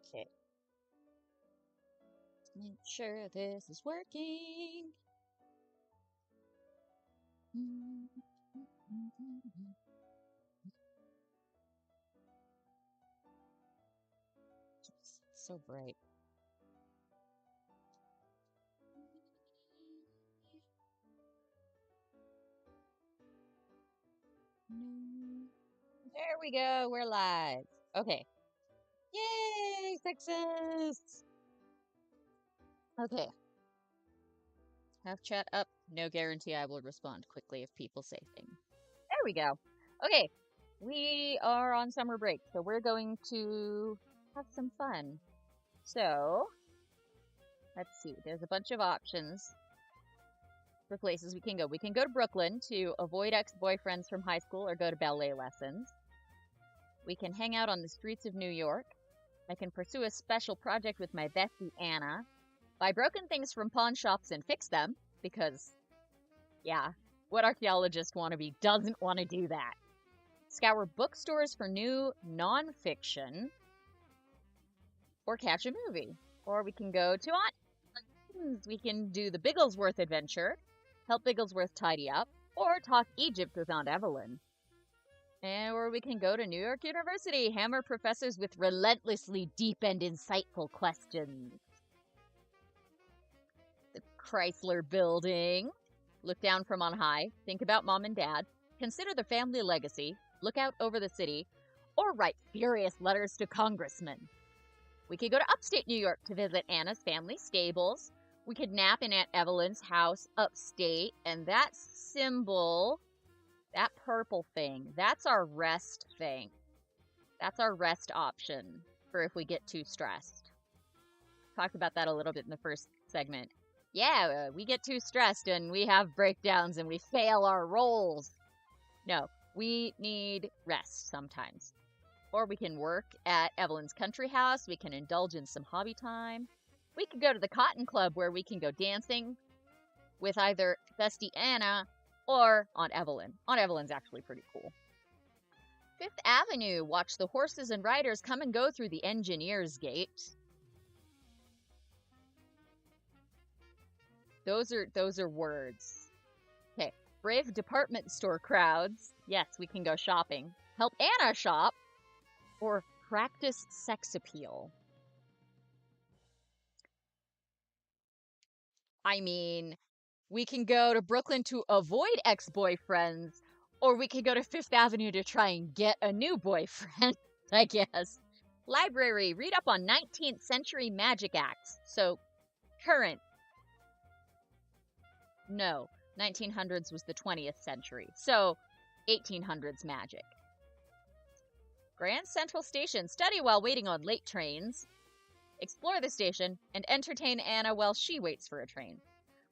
Okay. Make sure this is working. It's so bright. No. There we go. We're live. Okay. Yay! Success! Okay. Have chat up. No guarantee I will respond quickly if people say things. There we go. Okay. We are on summer break, so we're going to have some fun. So, let's see. There's a bunch of options for places we can go. We can go to Brooklyn to avoid ex-boyfriends from high school or go to ballet lessons. We can hang out on the streets of New York. I can pursue a special project with my bestie Anna. Buy broken things from pawn shops and fix them, because, yeah, what archaeologist wannabe doesn't want to do that? Scour bookstores for new nonfiction. Or catch a movie. Or we can go to Aunt. We can do the Bigglesworth adventure, help Bigglesworth tidy up, or talk Egypt with Aunt Evelyn. Or we can go to New York University, hammer professors with relentlessly deep and insightful questions. The Chrysler Building. Look down from on high, think about mom and dad, consider the family legacy, look out over the city, or write furious letters to congressmen. We could go to upstate New York to visit Anna's family stables. We could nap in Aunt Evelyn's house upstate, and that symbol, that purple thing, that's our rest thing. That's our rest option for if we get too stressed. Talked about that a little bit in the first segment. Yeah, we get too stressed and we have breakdowns and we fail our roles. No, we need rest sometimes. Or we can work at Evelyn's country house. We can indulge in some hobby time. We could go to the Cotton Club where we can go dancing with either bestie Anna or Aunt Evelyn. Aunt Evelyn's actually pretty cool. Fifth Avenue. Watch the horses and riders come and go through the engineer's gate. Those are words. Okay. Brave department store crowds. Yes, we can go shopping. Help Anna shop. Or practice sex appeal. I mean, we can go to Brooklyn to avoid ex-boyfriends, or we could go to Fifth Avenue to try and get a new boyfriend, I guess. Library, read up on 19th century magic acts. So, current. No, 1900s was the 20th century. So, 1800s magic. Grand Central Station, study while waiting on late trains. Explore the station and entertain Anna while she waits for a train.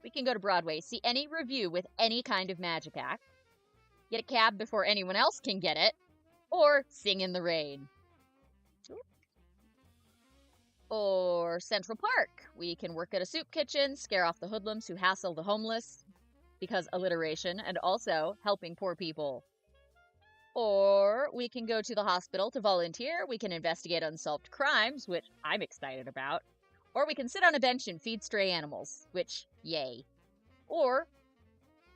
We can go to Broadway, see any review with any kind of magic act, get a cab before anyone else can get it, or sing in the rain. Or Central Park. We can work at a soup kitchen, scare off the hoodlums who hassle the homeless, because alliteration, and also helping poor people. Or we can go to the hospital to volunteer. We can investigate unsolved crimes, which I'm excited about. Or we can sit on a bench and feed stray animals, which, yay. Or,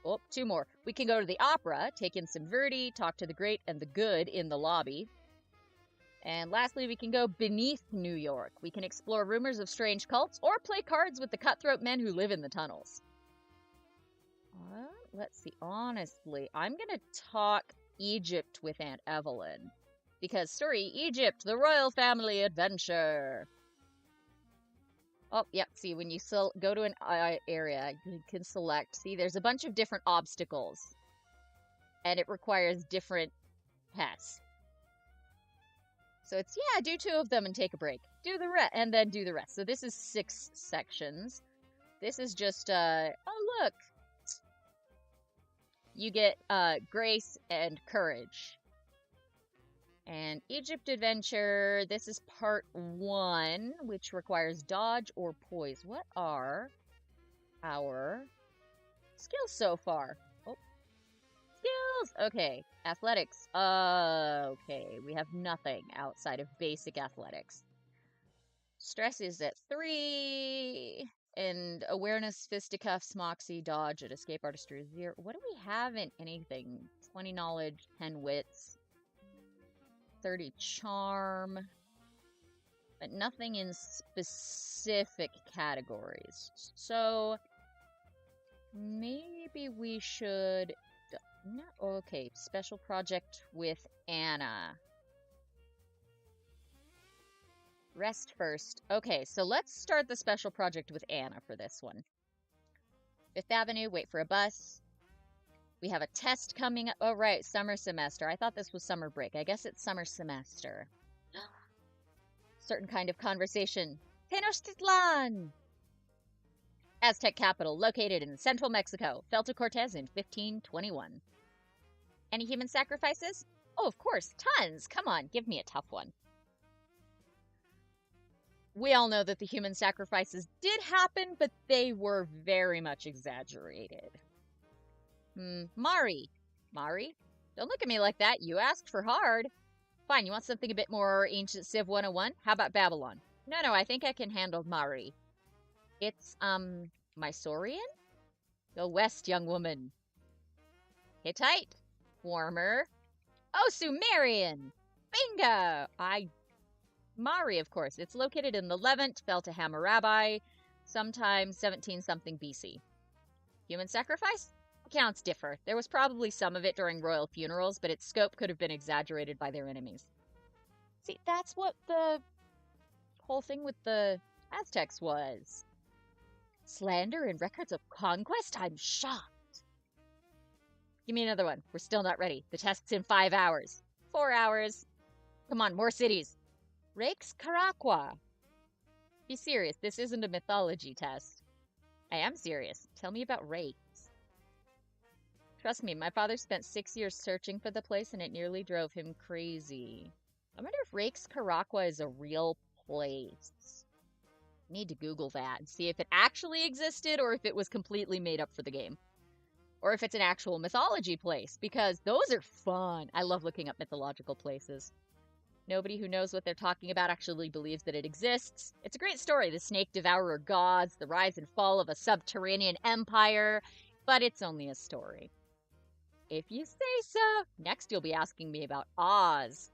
oh, two more. We can go to the opera, take in some Verdi, talk to the great and the good in the lobby. And lastly, we can go beneath New York. We can explore rumors of strange cults or play cards with the cutthroat men who live in the tunnels. Let's see. Honestly, I'm going to talk Egypt with Aunt Evelyn. Because story, Egypt, the royal family adventure. Oh, yep. See, when you go to an area, you can select. See, there's a bunch of different obstacles. And it requires different tests. So it's, yeah, do 2 of them and take a break. Do the rest, and then do the rest. So this is 6 sections. This is just, oh, look. You get grace and courage. And Egypt Adventure, this is part 1, which requires dodge or poise. What are our skills so far? Oh, skills! Okay, athletics. Okay, we have nothing outside of basic athletics. Stress is at 3. And awareness, fisticuffs, moxie, dodge, and escape artistry is 0. What do we have in anything? 20 knowledge, 10 wits, 30 charm, but nothing in specific categories. So maybe we should... No, okay, special project with Anna. Rest first. Okay, so let's start the special project with Anna for this one. 5th Avenue, wait for a bus. We have a test coming up. Oh, right, summer semester. I thought this was summer break. I guess it's summer semester. Certain kind of conversation. Tenochtitlan! Aztec capital, located in central Mexico. Fell to Cortez in 1521. Any human sacrifices? Oh, of course, tons! Come on, give me a tough one. We all know that the human sacrifices did happen, but they were very much exaggerated. Mari. Mari? Don't look at me like that. You asked for hard. Fine, you want something a bit more ancient Civ 101? How about Babylon? No, I think I can handle Mari. It's, Mysorean? Go west, young woman. Hittite? Warmer. Oh, Sumerian! Bingo! Mari, of course. It's located in the Levant, fell to Hammurabi, sometime 17-something BC. Human sacrifice? Accounts differ. There was probably some of it during royal funerals, but its scope could have been exaggerated by their enemies. See, that's what the whole thing with the Aztecs was. Slander and records of conquest? I'm shocked. Give me another one. We're still not ready. The test's in 5 hours. 4 hours. Come on, more cities. Rex Caraqua. Be serious. This isn't a mythology test. I am serious. Tell me about Rex. Trust me, my father spent 6 years searching for the place and it nearly drove him crazy. I wonder if Rex Caraqua is a real place. Need to Google that and see if it actually existed or if it was completely made up for the game. Or if it's an actual mythology place, because those are fun. I love looking up mythological places. Nobody who knows what they're talking about actually believes that it exists. It's a great story, the snake devourer gods, the rise and fall of a subterranean empire, but it's only a story. If you say so. Next you'll be asking me about Oz.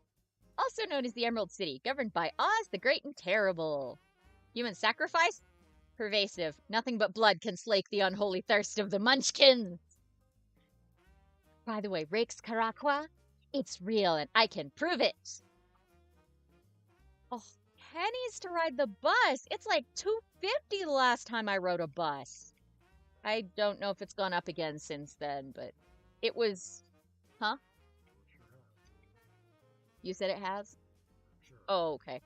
Also known as the Emerald City, governed by Oz the Great and Terrible. Human sacrifice? Pervasive. Nothing but blood can slake the unholy thirst of the Munchkins. By the way, Rex Caraqua, it's real and I can prove it. Oh, pennies to ride the bus. It's like $2.50 the last time I rode a bus. I don't know if it's gone up again since then, but it was... Huh? You said it has? Oh, okay.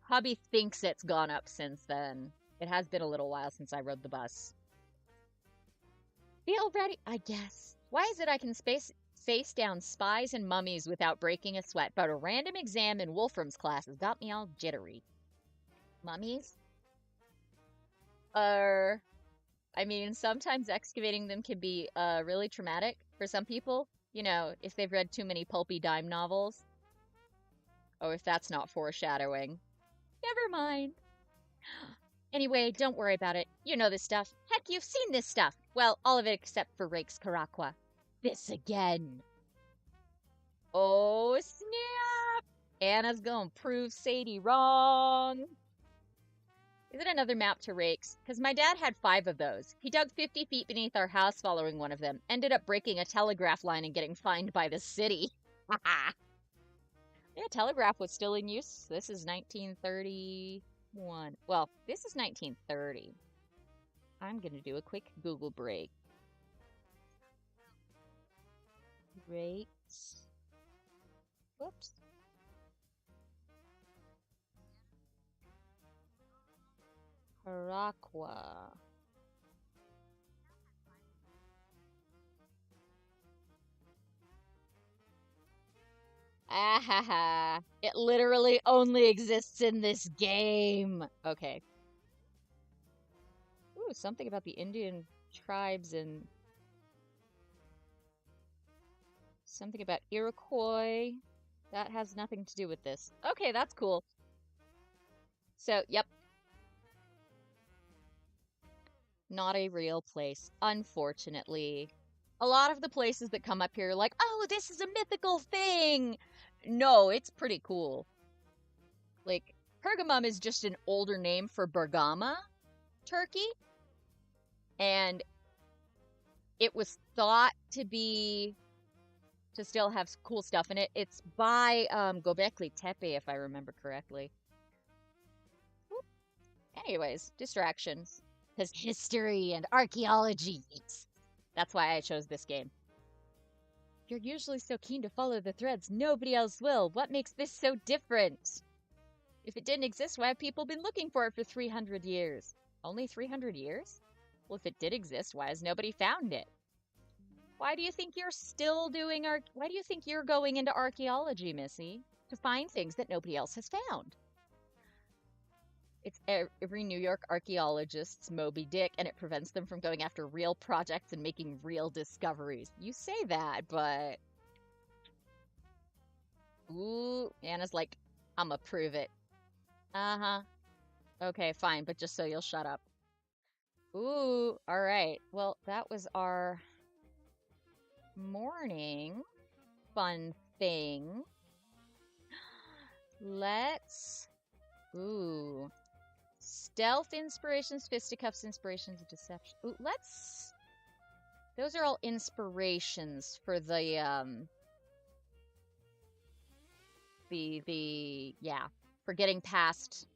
Hubby thinks it's gone up since then. It has been a little while since I rode the bus. Feel ready, I guess. Why is it I can face down spies and mummies without breaking a sweat, but a random exam in Wolfram's class has got me all jittery? Mummies? I mean, sometimes excavating them can be really traumatic for some people. You know, if they've read too many pulpy dime novels. Oh, if that's not foreshadowing. Never mind. Anyway, don't worry about it. You know this stuff. Heck, you've seen this stuff. Well, all of it except for Rex Caraqua. This again. Oh, snap! Anna's gonna prove Sadie wrong. Is it another map to Rakes? Because my dad had 5 of those. He dug 50 feet beneath our house following one of them. Ended up breaking a telegraph line and getting fined by the city. Yeah, telegraph was still in use. This is 1931. Well, this is 1930. I'm going to do a quick Google break. Rakes. Whoops. Caraqua. Ah, it literally only exists in this game. Okay. Ooh, something about the Indian tribes and something about Iroquois. That has nothing to do with this. Okay, that's cool. So, yep. Not a real place, unfortunately. A lot of the places that come up here are like, oh, this is a mythical thing. No, it's pretty cool. Like, Pergamum is just an older name for Bergama, Turkey. And it was thought to still have cool stuff in it. It's by Göbekli Tepe, if I remember correctly. Anyways, distractions. Because history and archaeology. That's why I chose this game. You're usually so keen to follow the threads, nobody else will. What makes this so different? If it didn't exist, why have people been looking for it for 300 years? Only 300 years? Well, if it did exist, why has nobody found it? Why do you think you're still doing why do you think you're going into archaeology, Missy? To find things that nobody else has found. It's every New York archaeologist's Moby Dick, and it prevents them from going after real projects and making real discoveries. You say that, but... Ooh, Anna's like, I'ma prove it. Uh-huh. Okay, fine, but just so you'll shut up. Ooh, alright. Well, that was our morning fun thing. Let's... Ooh... Stealth inspirations, fisticuffs inspirations, deception. Ooh, let's... Those are all inspirations for the, yeah, for getting past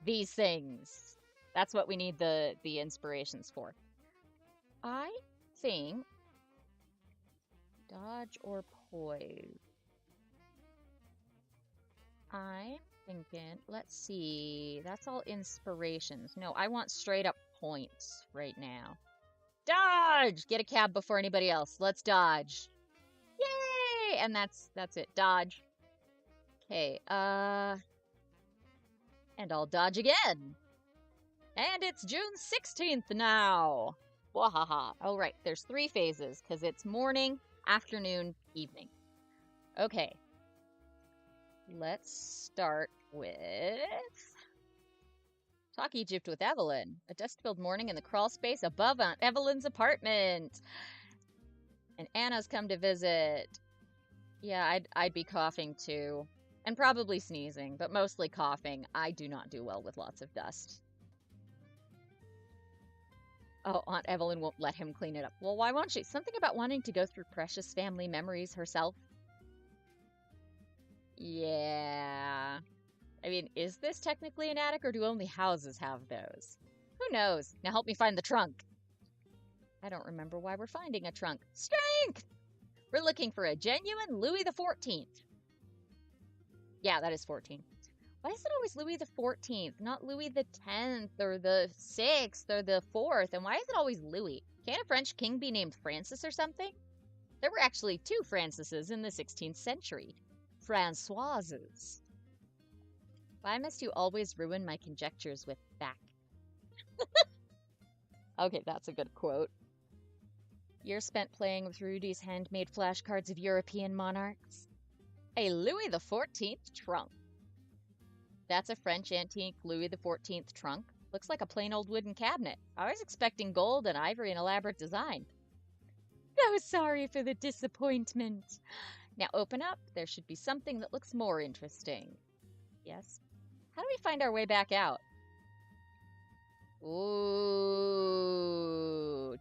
these things. That's what we need the inspirations for. I think dodge or poise. I'm thinking, let's see, that's all inspirations. No, I want straight up points right now. Dodge! Get a cab before anybody else. Let's dodge. Yay! And that's it. Dodge. Okay, and I'll dodge again. And it's June 16th now. Wahaha. Oh, right, there's 3 phases, because it's morning, afternoon, evening. Okay. Let's start with Talk Egypt with Evelyn. A dust-filled morning in the crawl space above Aunt Evelyn's apartment. And Anna's come to visit. Yeah, I'd be coughing too. And probably sneezing, but mostly coughing. I do not do well with lots of dust. Oh, Aunt Evelyn won't let him clean it up. Well, why won't she? Something about wanting to go through precious family memories herself. Yeah. I mean, is this technically an attic, or do only houses have those? Who knows? Now help me find the trunk. I don't remember why we're finding a trunk. Strength! We're looking for a genuine Louis the 14th. Yeah, that is 14. Why is it always Louis the 14th, not Louis the 10th, or the 6th, or the 4th? And why is it always Louis? Can't a French king be named Francis or something? There were actually 2 Francises in the 16th century. Francoises. Why must you always ruin my conjectures with back? Okay, that's a good quote. Years spent playing with Rudy's handmade flashcards of European monarchs. A Louis the 14th trunk. That's a French antique Louis the 14th trunk. Looks like a plain old wooden cabinet. I was expecting gold and ivory and elaborate design. So sorry for the disappointment. Now open up. There should be something that looks more interesting. Yes. How do we find our way back out? Ooh.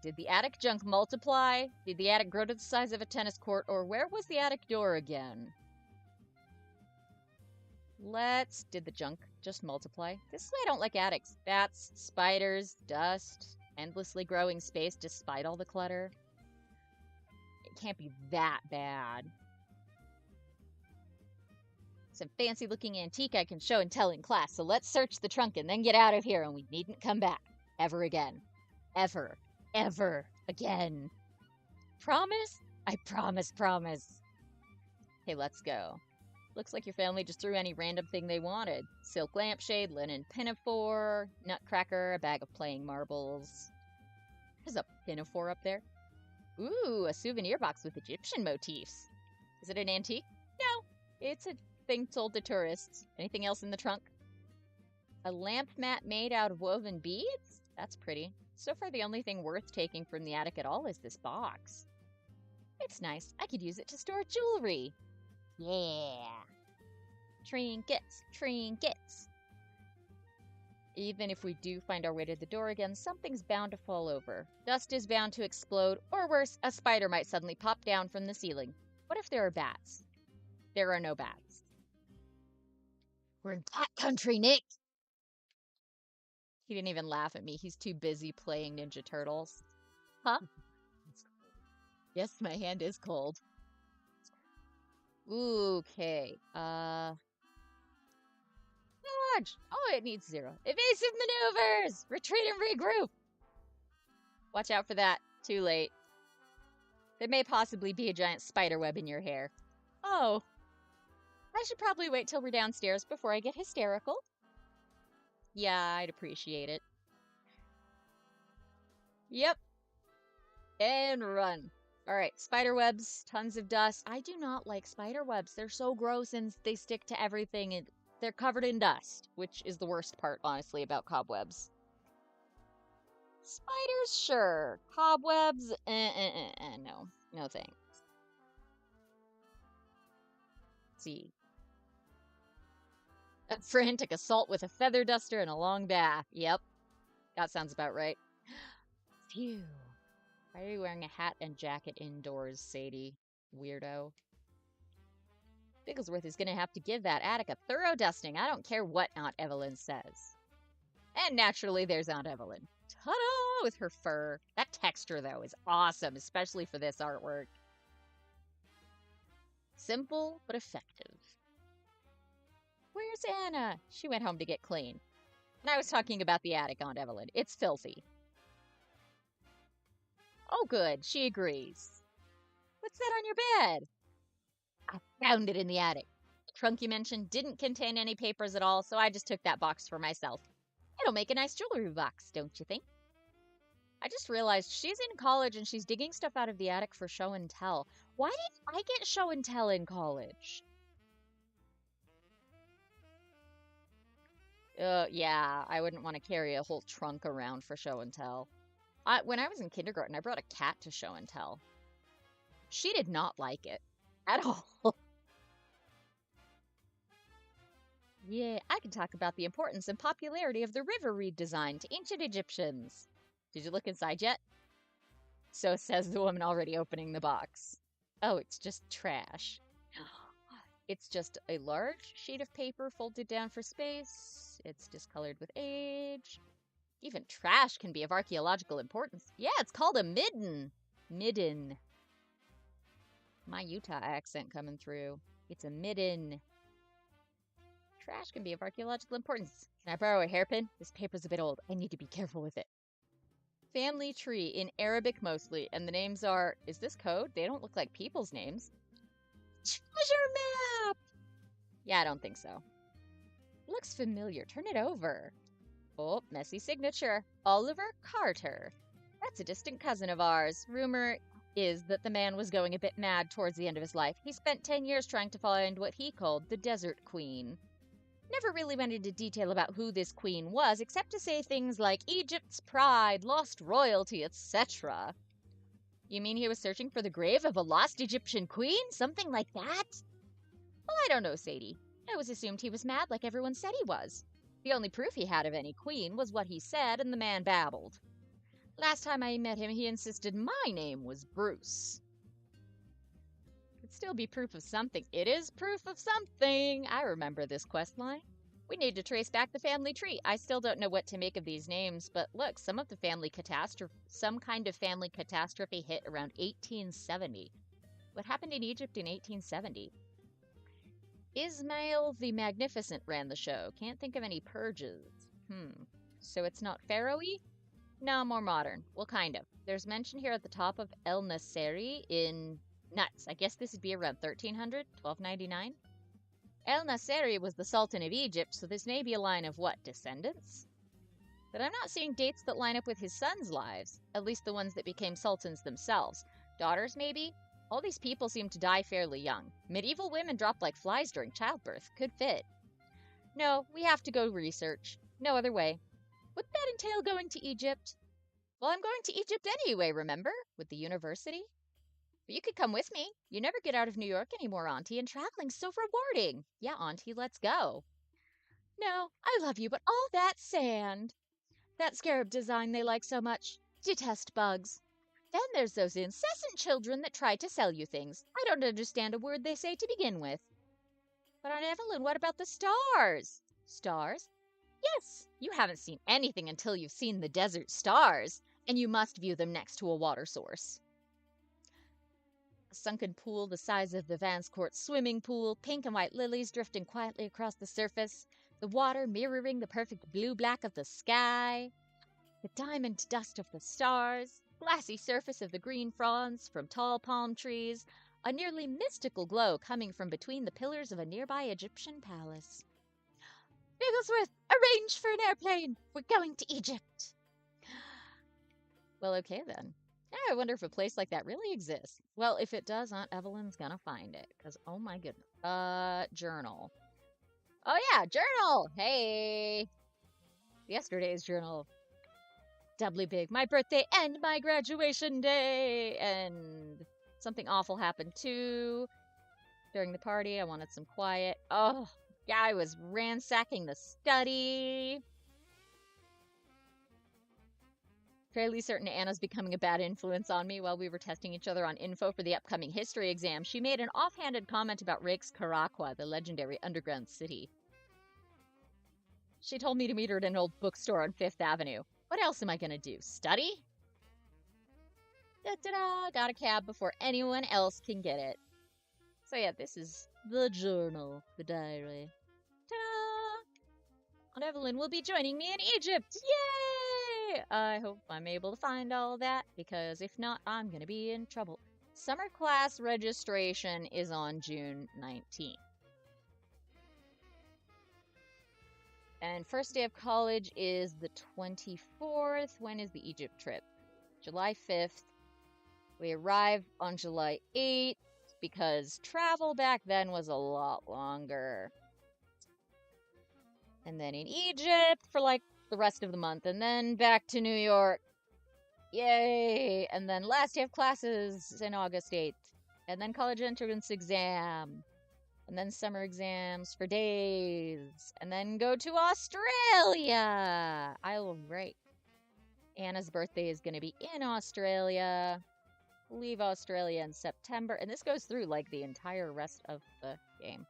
Did the attic junk multiply? Did the attic grow to the size of a tennis court? Or where was the attic door again? Did the junk just multiply? This is why I don't like attics. Bats, spiders, dust, endlessly growing space despite all the clutter. It can't be that bad. Some fancy-looking antique I can show and tell in class, so let's search the trunk and then get out of here, and we needn't come back. Ever again. Ever. Ever again. Promise? I promise. Okay, let's go. Looks like your family just threw any random thing they wanted. Silk lampshade, linen pinafore, nutcracker, a bag of playing marbles. There's a pinafore up there. Ooh, a souvenir box with Egyptian motifs. Is it an antique? No, it's a thing sold to tourists. Anything else in the trunk? A lamp mat made out of woven beads? That's pretty. So far, the only thing worth taking from the attic at all is this box. It's nice. I could use it to store jewelry. Yeah. Trinkets, trinkets. Even if we do find our way to the door again, something's bound to fall over. Dust is bound to explode, or worse, a spider might suddenly pop down from the ceiling. What if there are bats? There are no bats. We're in bat country, Nick! He didn't even laugh at me. He's too busy playing Ninja Turtles. Huh? Yes, my hand is cold. Okay. Dodge! Oh, it needs 0. Evasive maneuvers! Retreat and regroup! Watch out for that. Too late. There may possibly be a giant spider web in your hair. Oh. I should probably wait till we're downstairs before I get hysterical. Yeah, I'd appreciate it. Yep. And run. Alright, spider webs, tons of dust. I do not like spider webs. They're so gross and they stick to everything. And they're covered in dust, which is the worst part, honestly, about cobwebs. Spiders, sure. Cobwebs, no. No thanks. Let's see. A frantic assault with a feather duster and a long bath. Yep. That sounds about right. Phew. Why are you wearing a hat and jacket indoors, Sadie? Weirdo. Bigglesworth is going to have to give that attic a thorough dusting. I don't care what Aunt Evelyn says. And naturally, there's Aunt Evelyn. Ta-da! With her fur. That texture, though, is awesome, especially for this artwork. Simple, but effective. Where's Anna? She went home to get clean. And I was talking about the attic, Aunt Evelyn. It's filthy. Oh, good. She agrees. What's that on your bed? I found it in the attic. The trunk you mentioned didn't contain any papers at all, so I just took that box for myself. It'll make a nice jewelry box, don't you think? I just realized she's in college and she's digging stuff out of the attic for show and tell. Why didn't I get show and tell in college? Yeah, I wouldn't want to carry a whole trunk around for show and tell. When I was in kindergarten, I brought a cat to show and tell. She did not like it at all. Yeah, I can talk about the importance and popularity of the river reed design to ancient Egyptians. Did you look inside yet? So says the woman already opening the box. Oh, it's just trash. It's just a large sheet of paper folded down for space. It's discolored with age. Even trash can be of archaeological importance. Yeah, it's called a midden. Midden. My Utah accent coming through. It's a midden. Trash can be of archaeological importance. Can I borrow a hairpin? This paper's a bit old. I need to be careful with it. Family tree in Arabic mostly, and the names are... Is this code? They don't look like people's names. Treasure map! Yeah, I don't think so. Looks familiar. Turn it over. Oh, messy signature. Oliver Carter. That's a distant cousin of ours. Rumor is that the man was going a bit mad towards the end of his life. He spent 10 years trying to find what he called the Desert Queen. Never really went into detail about who this queen was, except to say things like Egypt's pride, lost royalty, etc. You mean he was searching for the grave of a lost Egyptian queen? Something like that? Well, I don't know, Sadie. I always assumed he was mad like everyone said he was. The only proof he had of any queen was what he said, and the man babbled. Last time I met him, he insisted my name was Bruce. Could still be proof of something. It is proof of something. I remember this quest line. We need to trace back the family tree. I still don't know what to make of these names, but look, some kind of family catastrophe hit around 1870. What happened in Egypt in 1870? Ismail the Magnificent ran the show. Can't think of any purges. So it's not Pharaoh-y? No, more modern. Well, kind of. There's mention here at the top of El Naseri in... Nuts. I guess this would be around 1300, 1299? El Naseri was the Sultan of Egypt, so this may be a line of what, descendants? But I'm not seeing dates that line up with his sons' lives, at least the ones that became sultans themselves. Daughters, maybe? All these people seem to die fairly young. Medieval women dropped like flies during childbirth. Could fit. No, we have to go research. No other way. Wouldn't that entail going to Egypt? Well, I'm going to Egypt anyway, remember? With the university? But you could come with me. You never get out of New York anymore, Auntie, and traveling's so rewarding. Yeah, Auntie, let's go. No, I love you, but all that sand. That scarab design they like so much. Detest bugs. Then there's those incessant children that try to sell you things. I don't understand a word they say to begin with. But Aunt Evelyn, what about the stars? Stars? Yes, you haven't seen anything until you've seen the desert stars, and you must view them next to a water source. A sunken pool the size of the Vanscourt swimming pool, pink and white lilies drifting quietly across the surface, the water mirroring the perfect blue-black of the sky, the diamond dust of the stars, glassy surface of the green fronds from tall palm trees, a nearly mystical glow coming from between the pillars of a nearby Egyptian palace. Bigglesworth, arrange for an airplane! We're going to Egypt! Well, okay then. Yeah, I wonder if a place like that really exists. Well, if it does, Aunt Evelyn's gonna find it. Because, oh my goodness. Journal. Oh yeah, journal! Hey! Yesterday's journal. Doubly big. My birthday and my graduation day! And something awful happened too. During the party, I wanted some quiet. Oh, yeah, I was ransacking the study. Fairly certain Anna's becoming a bad influence on me. While we were testing each other on info for the upcoming history exam, she made an offhanded comment about Rake's Caraqua, the legendary underground city. She told me to meet her at an old bookstore on 5th Avenue. What else am I gonna do? Study? Da-da-da! Got a cab before anyone else can get it. So yeah, this is the journal, the diary. Ta-da! Aunt Evelyn will be joining me in Egypt! Yay! I hope I'm able to find all that, because if not, I'm gonna be in trouble. Summer class registration is on June 19th. And first day of college is the 24th. When is the Egypt trip? July 5th. We arrive on July 8th because travel back then was a lot longer. And then in Egypt for like the rest of the month. And then back to New York. Yay! And then last day of classes in August 8th. And then college entrance exam. And then summer exams for days. And then go to Australia. Right. Anna's birthday is going to be in Australia. Leave Australia in September. And this goes through like the entire rest of the game.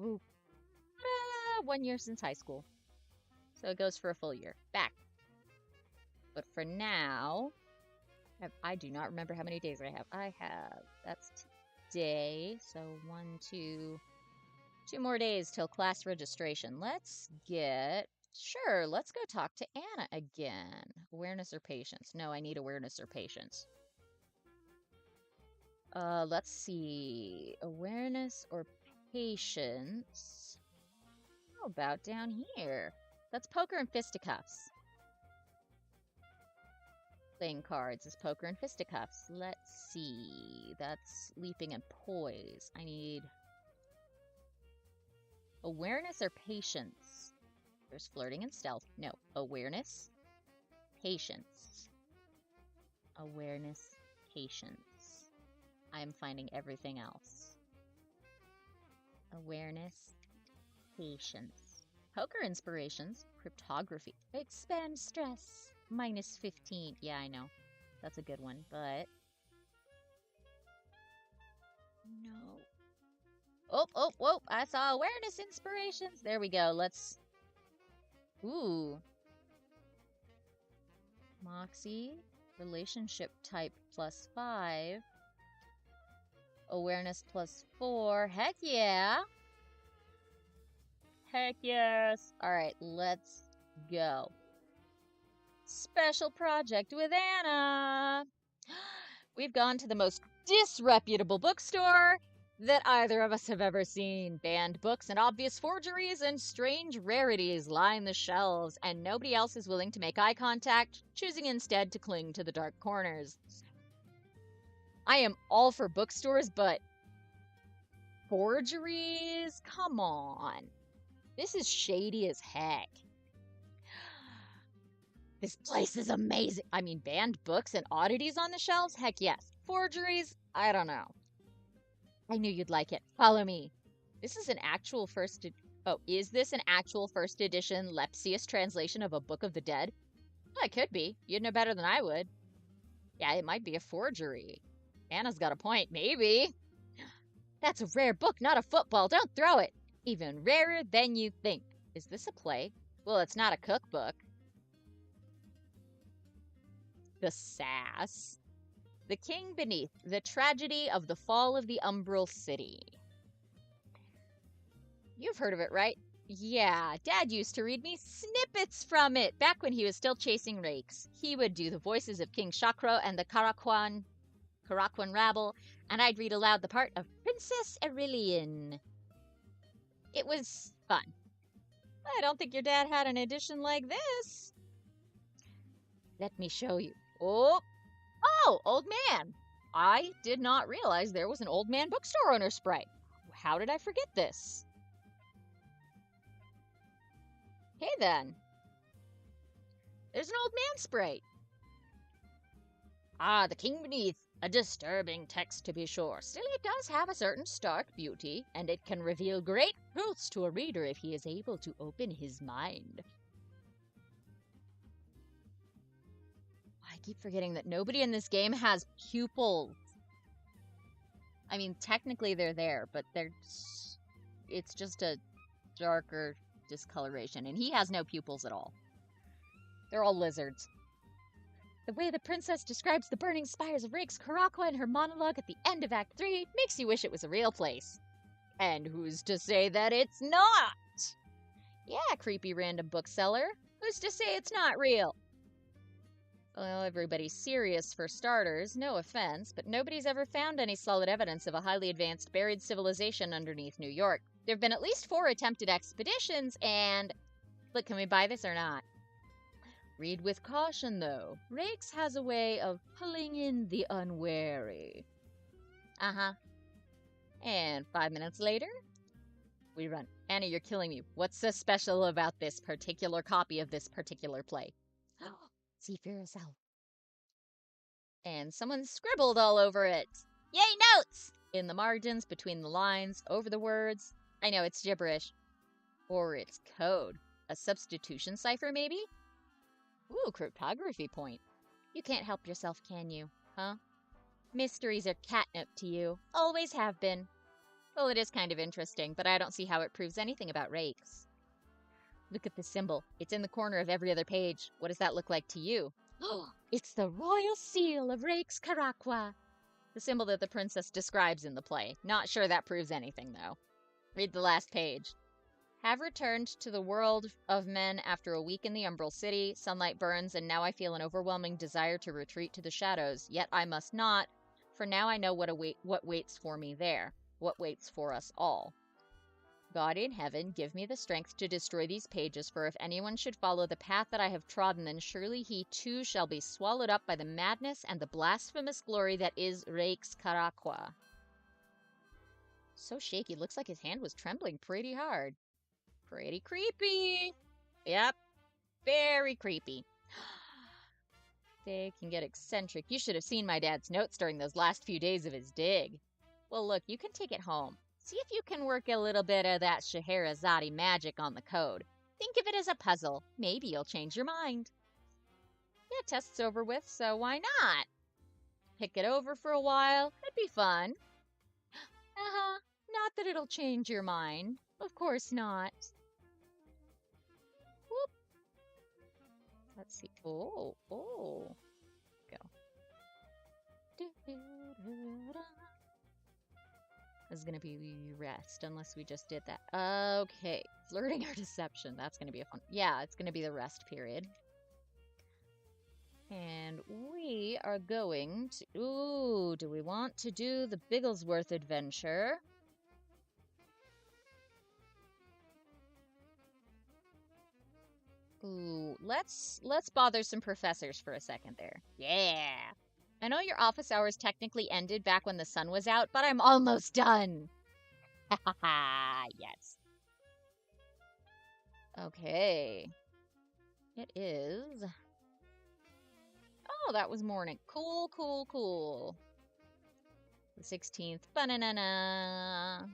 Ooh. 1 year since high school. So it goes for a full year. Back. But for now, I do not remember how many days I have. That's today. So 2 more days till class registration. Let's go talk to Anna again. Awareness or patience? No, I need awareness or patience. Let's see. Awareness or patience? How about down here? That's poker and fisticuffs. Playing cards is poker and fisticuffs. Let's see. That's leaping and poise. I need awareness or patience. There's flirting and stealth. No. Awareness. Patience. Awareness. Patience. I am finding everything else. Awareness. Patience. Poker inspirations. Cryptography. Expand stress. -15. Yeah, I know. That's a good one, but... No. Oh, I saw awareness inspirations. There we go. Let's... Ooh. Moxie. Relationship type +5. Awareness +4. Heck yeah. Heck yes. Alright, let's go. Special project with Anna. We've gone to the most disreputable bookstore that either of us have ever seen. Banned books and obvious forgeries and strange rarities line the shelves, and nobody else is willing to make eye contact, choosing instead to cling to the dark corners. I am all for bookstores, but forgeries? Come on. This is shady as heck. This place is amazing. I mean, banned books and oddities on the shelves? Heck yes. Forgeries? I don't know. I knew you'd like it. Follow me. This is an actual first... Oh, is this an actual first edition Lepsius translation of a Book of the Dead? Well, it could be. You'd know better than I would. Yeah, it might be a forgery. Anna's got a point. Maybe. That's a rare book, not a football. Don't throw it. Even rarer than you think. Is this a play? Well, it's not a cookbook. The Sass. The King Beneath. The Tragedy of the Fall of the Umbral City. You've heard of it, right? Yeah, Dad used to read me snippets from it back when he was still chasing rakes. He would do the voices of King Shakro and the Karakwan rabble, and I'd read aloud the part of Princess Aurelian. It was fun. I don't think your dad had an edition like this. Let me show you. Oh, old man. I did not realize there was an old man bookstore owner sprite. How did I forget this? Hey then. There's an old man sprite. Ah, The King Beneath. A disturbing text, to be sure. Still, it does have a certain stark beauty, and it can reveal great truths to a reader if he is able to open his mind. I keep forgetting that nobody in this game has pupils. I mean, technically they're there, but it's just a darker discoloration, and he has no pupils at all. They're all lizards. The way the princess describes the burning spires of Rakes Karakwa in her monologue at the end of Act 3 makes you wish it was a real place. And who's to say that it's not? Yeah, creepy random bookseller. Who's to say it's not real? Well, everybody's serious for starters, no offense, but nobody's ever found any solid evidence of a highly advanced buried civilization underneath New York. There have been at least 4 attempted expeditions, and... Look, can we buy this or not? Read with caution, though. Rakes has a way of pulling in the unwary. Uh-huh. And 5 minutes later, we run. Anna, you're killing me. What's so special about this particular copy of this particular play? See for yourself. And someone scribbled all over it. Yay, notes! In the margins, between the lines, over the words. I know, it's gibberish. Or it's code. A substitution cipher, maybe? Ooh, cryptography point. You can't help yourself, can you? Huh? Mysteries are catnip to you. Always have been. Well, it is kind of interesting, but I don't see how it proves anything about Rakes. Look at the symbol. It's in the corner of every other page. What does that look like to you? Oh, it's the royal seal of Rakes Karakwa. The symbol that the princess describes in the play. Not sure that proves anything, though. Read the last page. Have returned to the world of men after a week in the Umbral City. Sunlight burns, and now I feel an overwhelming desire to retreat to the shadows. Yet I must not, for now I know what waits for me there. What waits for us all. God in heaven, give me the strength to destroy these pages, for if anyone should follow the path that I have trodden, then surely he too shall be swallowed up by the madness and the blasphemous glory that is Rakes Karakwa. So shaky, looks like his hand was trembling pretty hard. Pretty creepy. Yep. Very creepy. They can get eccentric. You should have seen my dad's notes during those last few days of his dig. Well, look, you can take it home. See if you can work a little bit of that Scheherazade magic on the code. Think of it as a puzzle. Maybe you'll change your mind. Yeah, test's over with, so why not? Pick it over for a while. It'd be fun. Uh-huh. Not that it'll change your mind. Of course not. Whoop. Let's see. Oh. Go. This is going to be rest, unless we just did that. Okay. Flirting or deception. That's going to be a fun... Yeah, it's going to be the rest period. And we are going to... Ooh, do we want to do the Bigglesworth adventure? Ooh, let's bother some professors for a second there. Yeah! I know your office hours technically ended back when the sun was out, but I'm almost done. Ha ha ha, yes. Okay. It is. Oh, that was morning. Cool, cool, cool. The 16th. Banana.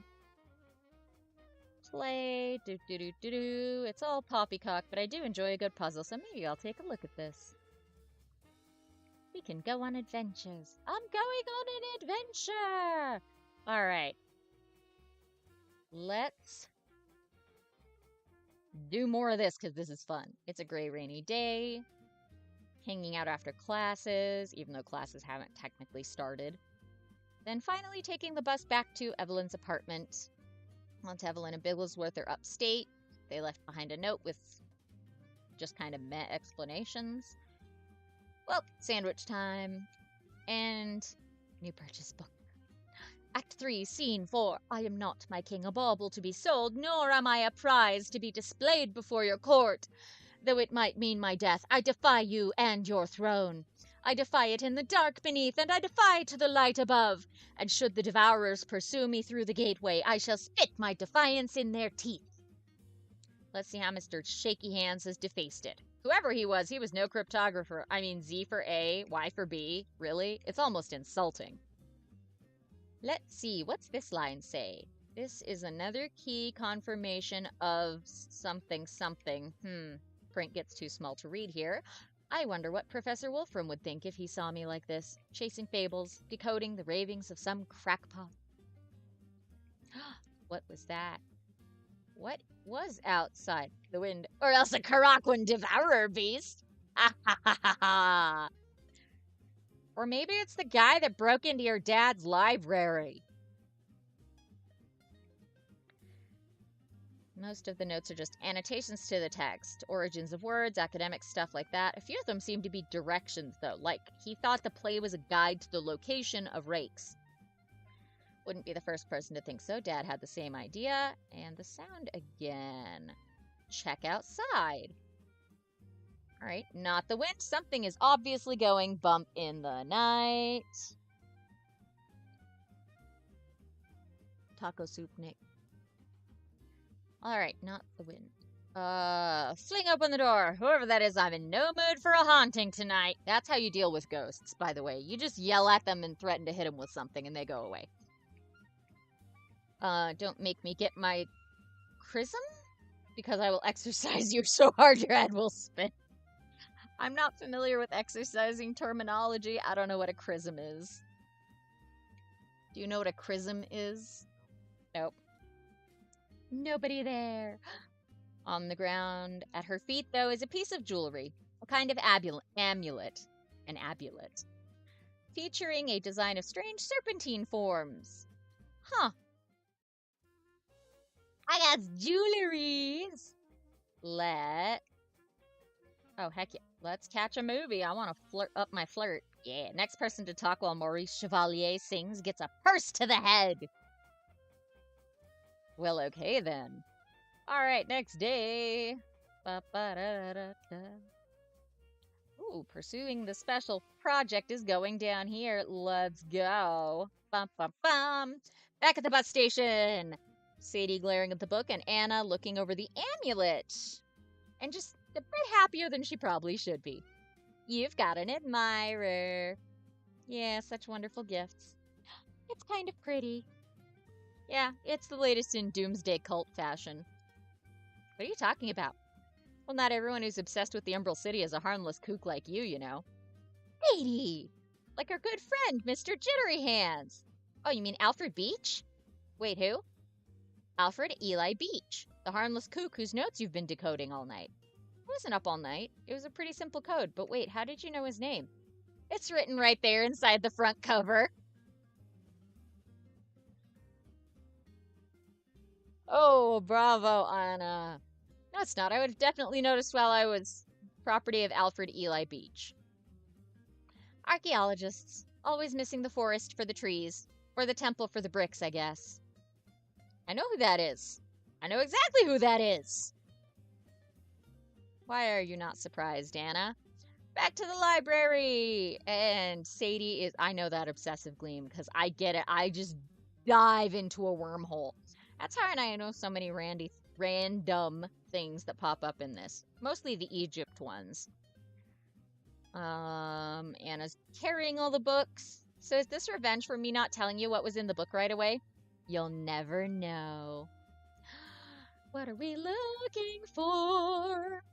Play. Do do do do do. It's all poppycock, but I do enjoy a good puzzle, so maybe I'll take a look at this. We can go on adventures. I'm going on an adventure! Alright. Let's do more of this, because this is fun. It's a gray, rainy day. Hanging out after classes, even though classes haven't technically started. Then finally taking the bus back to Evelyn's apartment. Aunt Evelyn and Bigglesworth are upstate. They left behind a note with just kind of meh explanations. Well, sandwich time. And new purchase book. Act 3, Scene 4. I am not, my king, a bauble to be sold, nor am I a prize to be displayed before your court. Though it might mean my death, I defy you and your throne. I defy it in the dark beneath, and I defy to the light above. And should the devourers pursue me through the gateway, I shall spit my defiance in their teeth. Let's see how Mr. Shaky Hands has defaced it. Whoever he was no cryptographer. I mean, Z for A, Y for B. Really? It's almost insulting. Let's see, what's this line say? This is another key confirmation of something something. Print gets too small to read here. I wonder what Professor Wolfram would think if he saw me like this, chasing fables, decoding the ravings of some crackpot. What was that? What was outside the window? Or else a Karaquan devourer beast? Ha ha ha ha ha! Or maybe it's the guy that broke into your dad's library. Most of the notes are just annotations to the text, origins of words, academic stuff like that. A few of them seem to be directions, though, like he thought the play was a guide to the location of rakes. Wouldn't be the first person to think so. Dad had the same idea. And the sound again. Check outside. All right, not the wind. Something is obviously going bump in the night. Taco soup, Nick. All right, not the wind. Fling open the door. Whoever that is, I'm in no mood for a haunting tonight. That's how you deal with ghosts, by the way. You just yell at them and threaten to hit them with something, and they go away. Don't make me get my chrism, because I will exercise you so hard your head will spin. I'm not familiar with exercising terminology. I don't know what a chrism is. Do you know what a chrism is? Nope. Nobody there. On the ground at her feet, though, is a piece of jewelry. A kind of amulet. An amulet. Featuring a design of strange serpentine forms. Huh. I got jewelries. Oh, heck yeah. Let's catch a movie. I want to flirt up my flirt. Yeah. Next person to talk while Maurice Chevalier sings gets a purse to the head. Well, okay then. All right, next day. Ooh, pursuing the special project is going down here. Let's go. Bum, bum, bum. Back at the bus station. Sadie glaring at the book and Anna looking over the amulet. And just a bit happier than she probably should be. You've got an admirer. Yeah, such wonderful gifts. It's kind of pretty. Yeah, it's the latest in doomsday cult fashion. What are you talking about? Well, not everyone who's obsessed with the Umbral City is a harmless kook like you know. Sadie! Like our good friend, Mr. Jittery Hands. Oh, you mean Alfred Beach? Wait, who? Alfred Eli Beach, the harmless kook whose notes you've been decoding all night. I wasn't up all night. It was a pretty simple code, but wait, how did you know his name? It's written right there inside the front cover. Oh, bravo, Anna. No, it's not. I would have definitely noticed while I was property of Alfred Eli Beach. Archaeologists, always missing the forest for the trees, or the temple for the bricks, I guess. I know who that is. I know exactly who that is. Why are you not surprised, Anna? Back to the library. And Sadie is, I know that obsessive gleam because I get it. I just dive into a wormhole. That's how I know so many random things that pop up in this. Mostly the Egypt ones. Anna's carrying all the books. So is this revenge for me not telling you what was in the book right away? You'll never know. What are we looking for?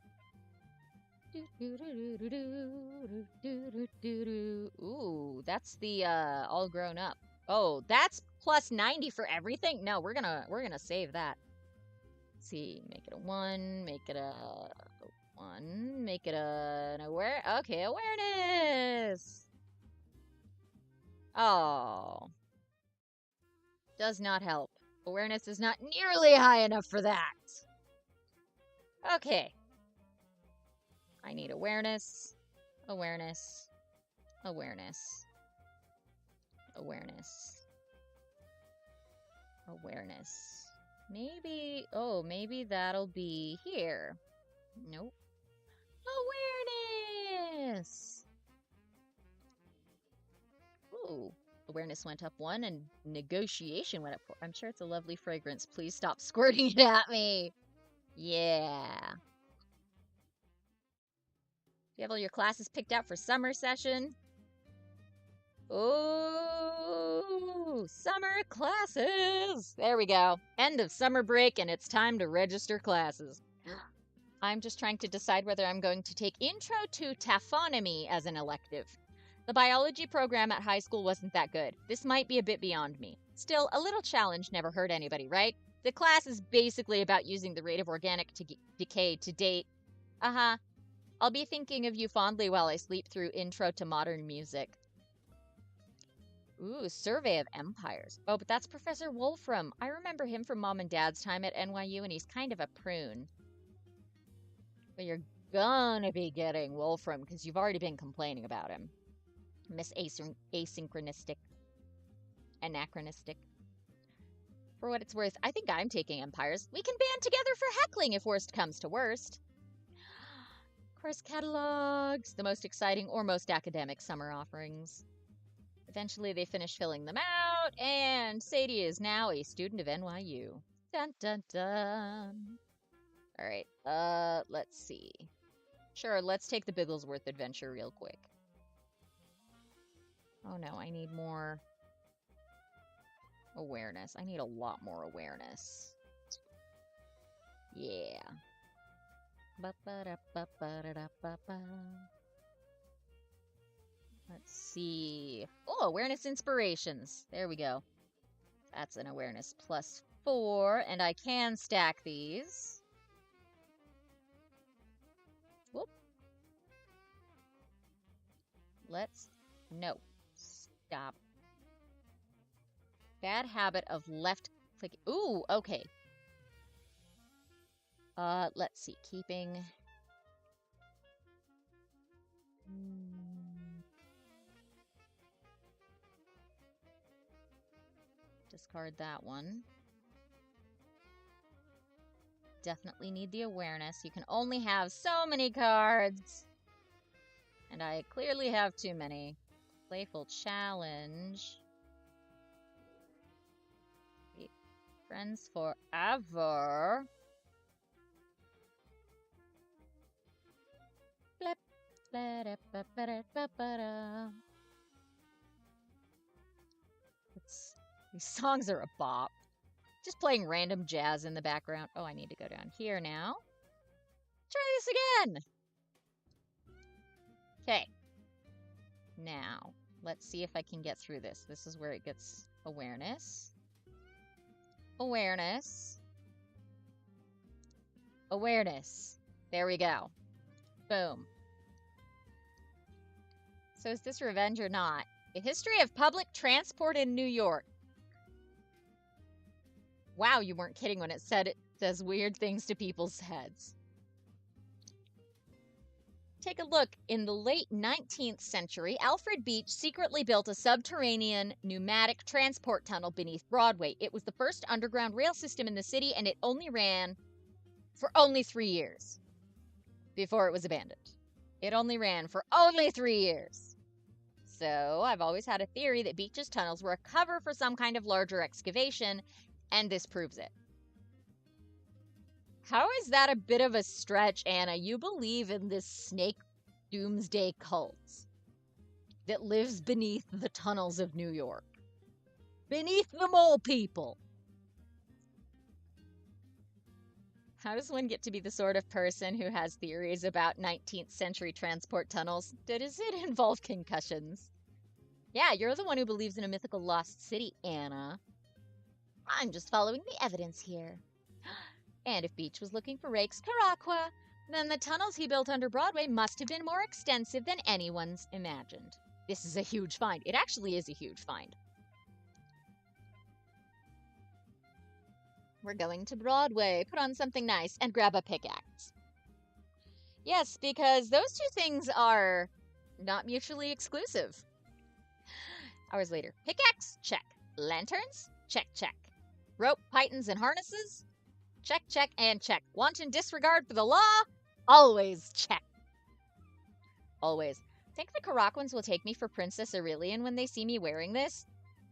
Ooh, that's the all grown up. Oh, that's plus 90 for everything? No, we're gonna save that. Let's see, make it a 1, make it a 1, make it an okay, awareness. Oh. Does not help. Awareness is not nearly high enough for that. Okay. I need awareness, awareness, awareness, awareness, awareness. Maybe, oh, maybe that'll be here. Nope. Awareness! Ooh, awareness went up 1 and negotiation went up 4. I'm sure it's a lovely fragrance. Please stop squirting it at me. Yeah. Do you have all your classes picked out for summer session? Oh, summer classes. There we go. End of summer break, and it's time to register classes. I'm just trying to decide whether I'm going to take Intro to Taphonomy as an elective. The biology program at high school wasn't that good. This might be a bit beyond me. Still, a little challenge never hurt anybody, right? The class is basically about using the rate of organic decay to date. Uh-huh. I'll be thinking of you fondly while I sleep through Intro to Modern Music. Ooh, Survey of Empires. Oh, but that's Professor Wolfram. I remember him from Mom and Dad's time at NYU, and he's kind of a prune. But you're gonna be getting Wolfram, because you've already been complaining about him. Miss Asynchronistic. Anachronistic. For what it's worth, I think I'm taking Empires. We can band together for heckling if worst comes to worst. Course catalogs, the most exciting or most academic summer offerings. Eventually they finish filling them out, and Sadie is now a student of NYU. Dun dun dun. Alright, let's see. Sure, let's take the Bigglesworth adventure real quick. Oh no, I need more awareness. I need a lot more awareness. Yeah. Let's see. Oh, awareness inspirations. There we go. That's an awareness plus 4, and I can stack these. Whoop. No. Stop. Bad habit of left click. Ooh, okay. Let's see. Keeping. Discard that one. Definitely need the awareness. You can only have so many cards. And I clearly have too many. Playful challenge. Friends forever. These songs are a bop. Just playing random jazz in the background. Oh, I need to go down here now. Try this again. Okay. Now, let's see if I can get through this. This is where it gets awareness. Awareness. Awareness. There we go. Boom. So is this revenge or not? A history of public transport in New York. Wow, you weren't kidding when it says weird things to people's heads. Take a look. In the late 19th century, Alfred Beach secretly built a subterranean pneumatic transport tunnel beneath Broadway. It was the first underground rail system in the city, and it only ran for only 3 years before it was abandoned. It only ran for only 3 years. So I've always had a theory that Beach's tunnels were a cover for some kind of larger excavation, and this proves it. How is that a bit of a stretch, Anna? You believe in this snake doomsday cult that lives beneath the tunnels of New York. Beneath the mole people. How does one get to be the sort of person who has theories about 19th century transport tunnels? Does it involve concussions? Yeah, you're the one who believes in a mythical lost city, Anna. I'm just following the evidence here. And if Beach was looking for Rake's Caraqua, then the tunnels he built under Broadway must have been more extensive than anyone's imagined. This is a huge find. It actually is a huge find. We're going to Broadway. Put on something nice and grab a pickaxe. Yes, because those two things are not mutually exclusive. Hours later. Pickaxe? Check. Lanterns? Check, check. Rope, pythons, and harnesses? Check, check, and check. Wanton disregard for the law? Always check. Always. Think the Caraquans will take me for Princess Aurelian when they see me wearing this?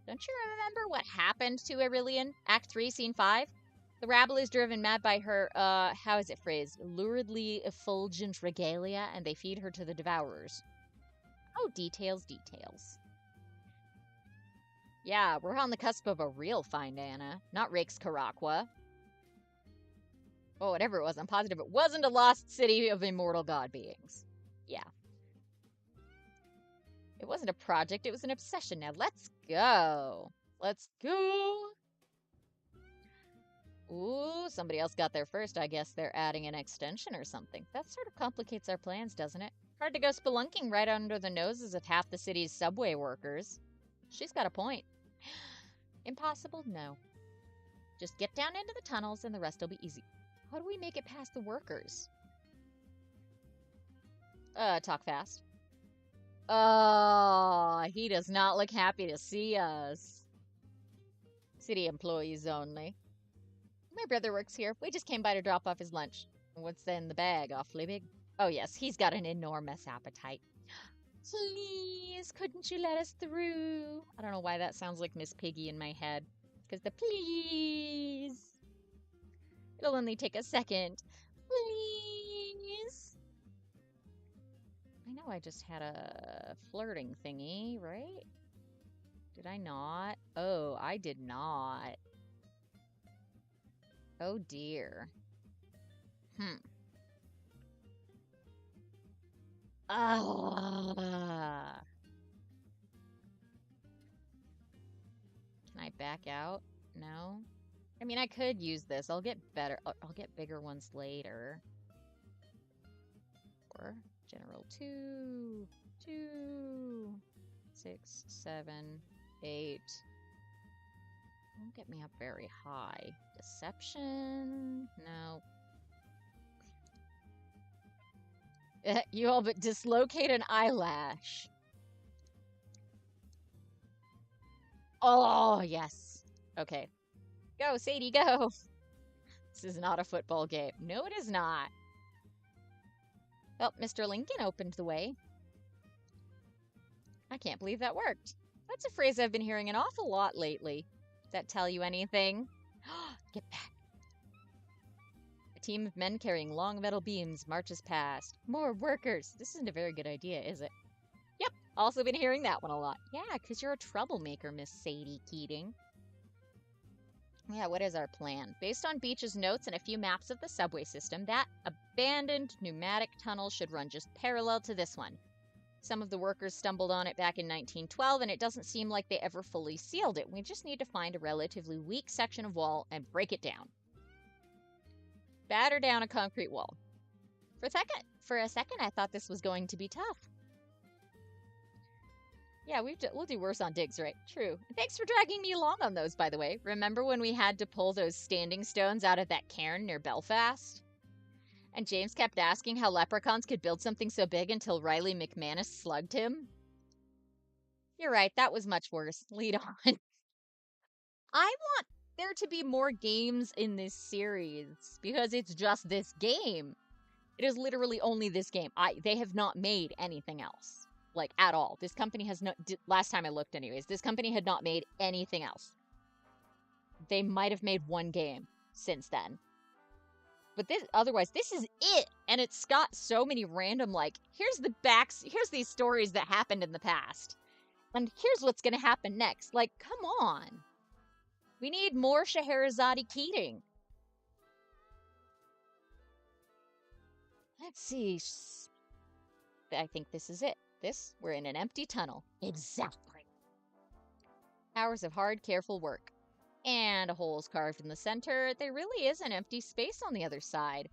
Don't you remember what happened to Aurelian? Act 3, Scene 5? The rabble is driven mad by her, how is it phrased? Luridly effulgent regalia, and they feed her to the devourers. Oh, details, details. Yeah, we're on the cusp of a real find, Anna. Not Rake's Caraqua. Oh, whatever it was, I'm positive it wasn't a lost city of immortal god beings. Yeah. It wasn't a project, it was an obsession. Now, let's go. Let's go. Ooh, somebody else got there first. I guess they're adding an extension or something. That sort of complicates our plans, doesn't it? Hard to go spelunking right under the noses of half the city's subway workers. She's got a point. Impossible? No. Just get down into the tunnels and the rest will be easy. How do we make it past the workers? Talk fast. Oh, he does not look happy to see us. City employees only. My brother works here. We just came by to drop off his lunch. What's in the bag? Awfully big. Oh, yes, he's got an enormous appetite. Please, couldn't you let us through? I don't know why that sounds like Miss Piggy in my head. Because the please. It'll only take a second. Please. I know I just had a flirting thingy, right? Did I not? Oh, I did not. Oh, dear. Ah. Can I back out? No? I mean, I could use this. I'll get better. I'll get bigger ones later. Or General 2, 2, 6, 7, 8. Don't get me up very high. Deception? No. You all but dislocate an eyelash. Oh, yes. Okay. Go, Sadie, go. This is not a football game. No, it is not. Well, Mr. Lincoln opened the way. I can't believe that worked. That's a phrase I've been hearing an awful lot lately. Does that tell you anything? Get back. A team of men carrying long metal beams marches past. More workers. This isn't a very good idea, is it? Yep, also been hearing that one a lot. Yeah, because you're a troublemaker, Miss Sadie Keating. Yeah, what is our plan? Based on Beach's notes and a few maps of the subway system, that abandoned pneumatic tunnel should run just parallel to this one. Some of the workers stumbled on it back in 1912, and it doesn't seem like they ever fully sealed it. We just need to find a relatively weak section of wall and break it down. Batter down a concrete wall. For a second, I thought this was going to be tough. Yeah, we'll do worse on digs, right? True. Thanks for dragging me along on those, by the way. Remember when we had to pull those standing stones out of that cairn near Belfast? And James kept asking how leprechauns could build something so big until Riley McManus slugged him? You're right, that was much worse. Lead on. I want there to be more games in this series, because it's just this game. It is literally only this game. They have not made anything else, like, at all. This company has no, last time I looked anyways, this company had not made anything else. They might have made one game since then. But otherwise, this is it. And it's got so many random, like, here's these stories that happened in the past. And here's what's going to happen next. Like, come on. We need more Scheherazade Keating. Let's see. I think this is it. We're in an empty tunnel. Exactly. Hours of hard, careful work. And a hole's carved in the center. There really is an empty space on the other side.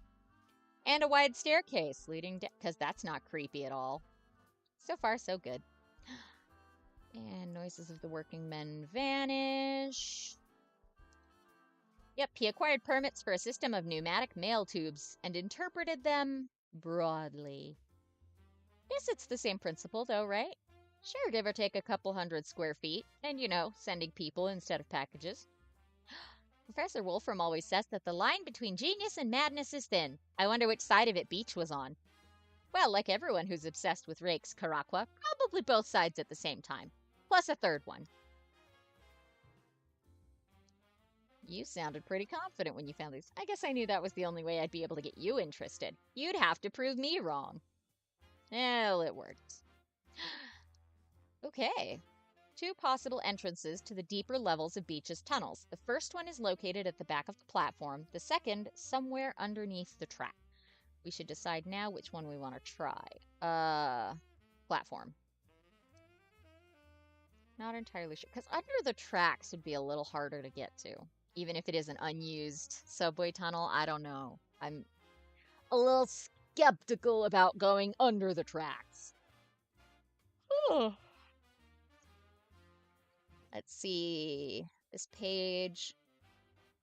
And a wide staircase leading down, because that's not creepy at all. So far, so good. And noises of the working men vanish. Yep, he acquired permits for a system of pneumatic mail tubes and interpreted them broadly. Guess it's the same principle, though, right? Sure, give or take a couple hundred square feet, and, you know, sending people instead of packages. Professor Wolfram always says that the line between genius and madness is thin. I wonder which side of it Beach was on. Well, like everyone who's obsessed with rakes, Caraqua, probably both sides at the same time. Plus a third one. You sounded pretty confident when you found these. I guess I knew that was the only way I'd be able to get you interested. You'd have to prove me wrong. Well, it worked. Okay. 2 possible entrances to the deeper levels of Beach's tunnels. The first one is located at the back of the platform. The second, somewhere underneath the track. We should decide now which one we want to try. Platform. Not entirely sure. Because under the tracks would be a little harder to get to. Even if it is an unused subway tunnel, I don't know. I'm a little skeptical about going under the tracks. Let's see. This page.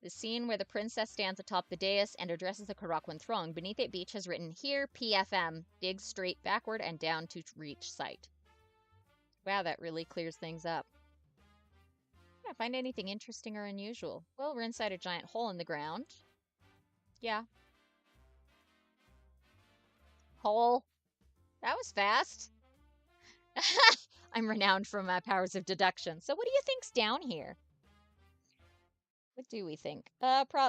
The scene where the princess stands atop the dais and addresses the Karaquan throng. Beneath it, Beach has written, "Here, PFM. Dig straight backward and down to reach sight." Wow, that really clears things up. I don't find anything interesting or unusual. Well, we're inside a giant hole in the ground. Yeah. Hole. That was fast. I'm renowned for my powers of deduction. So what do you think's down here? What do we think?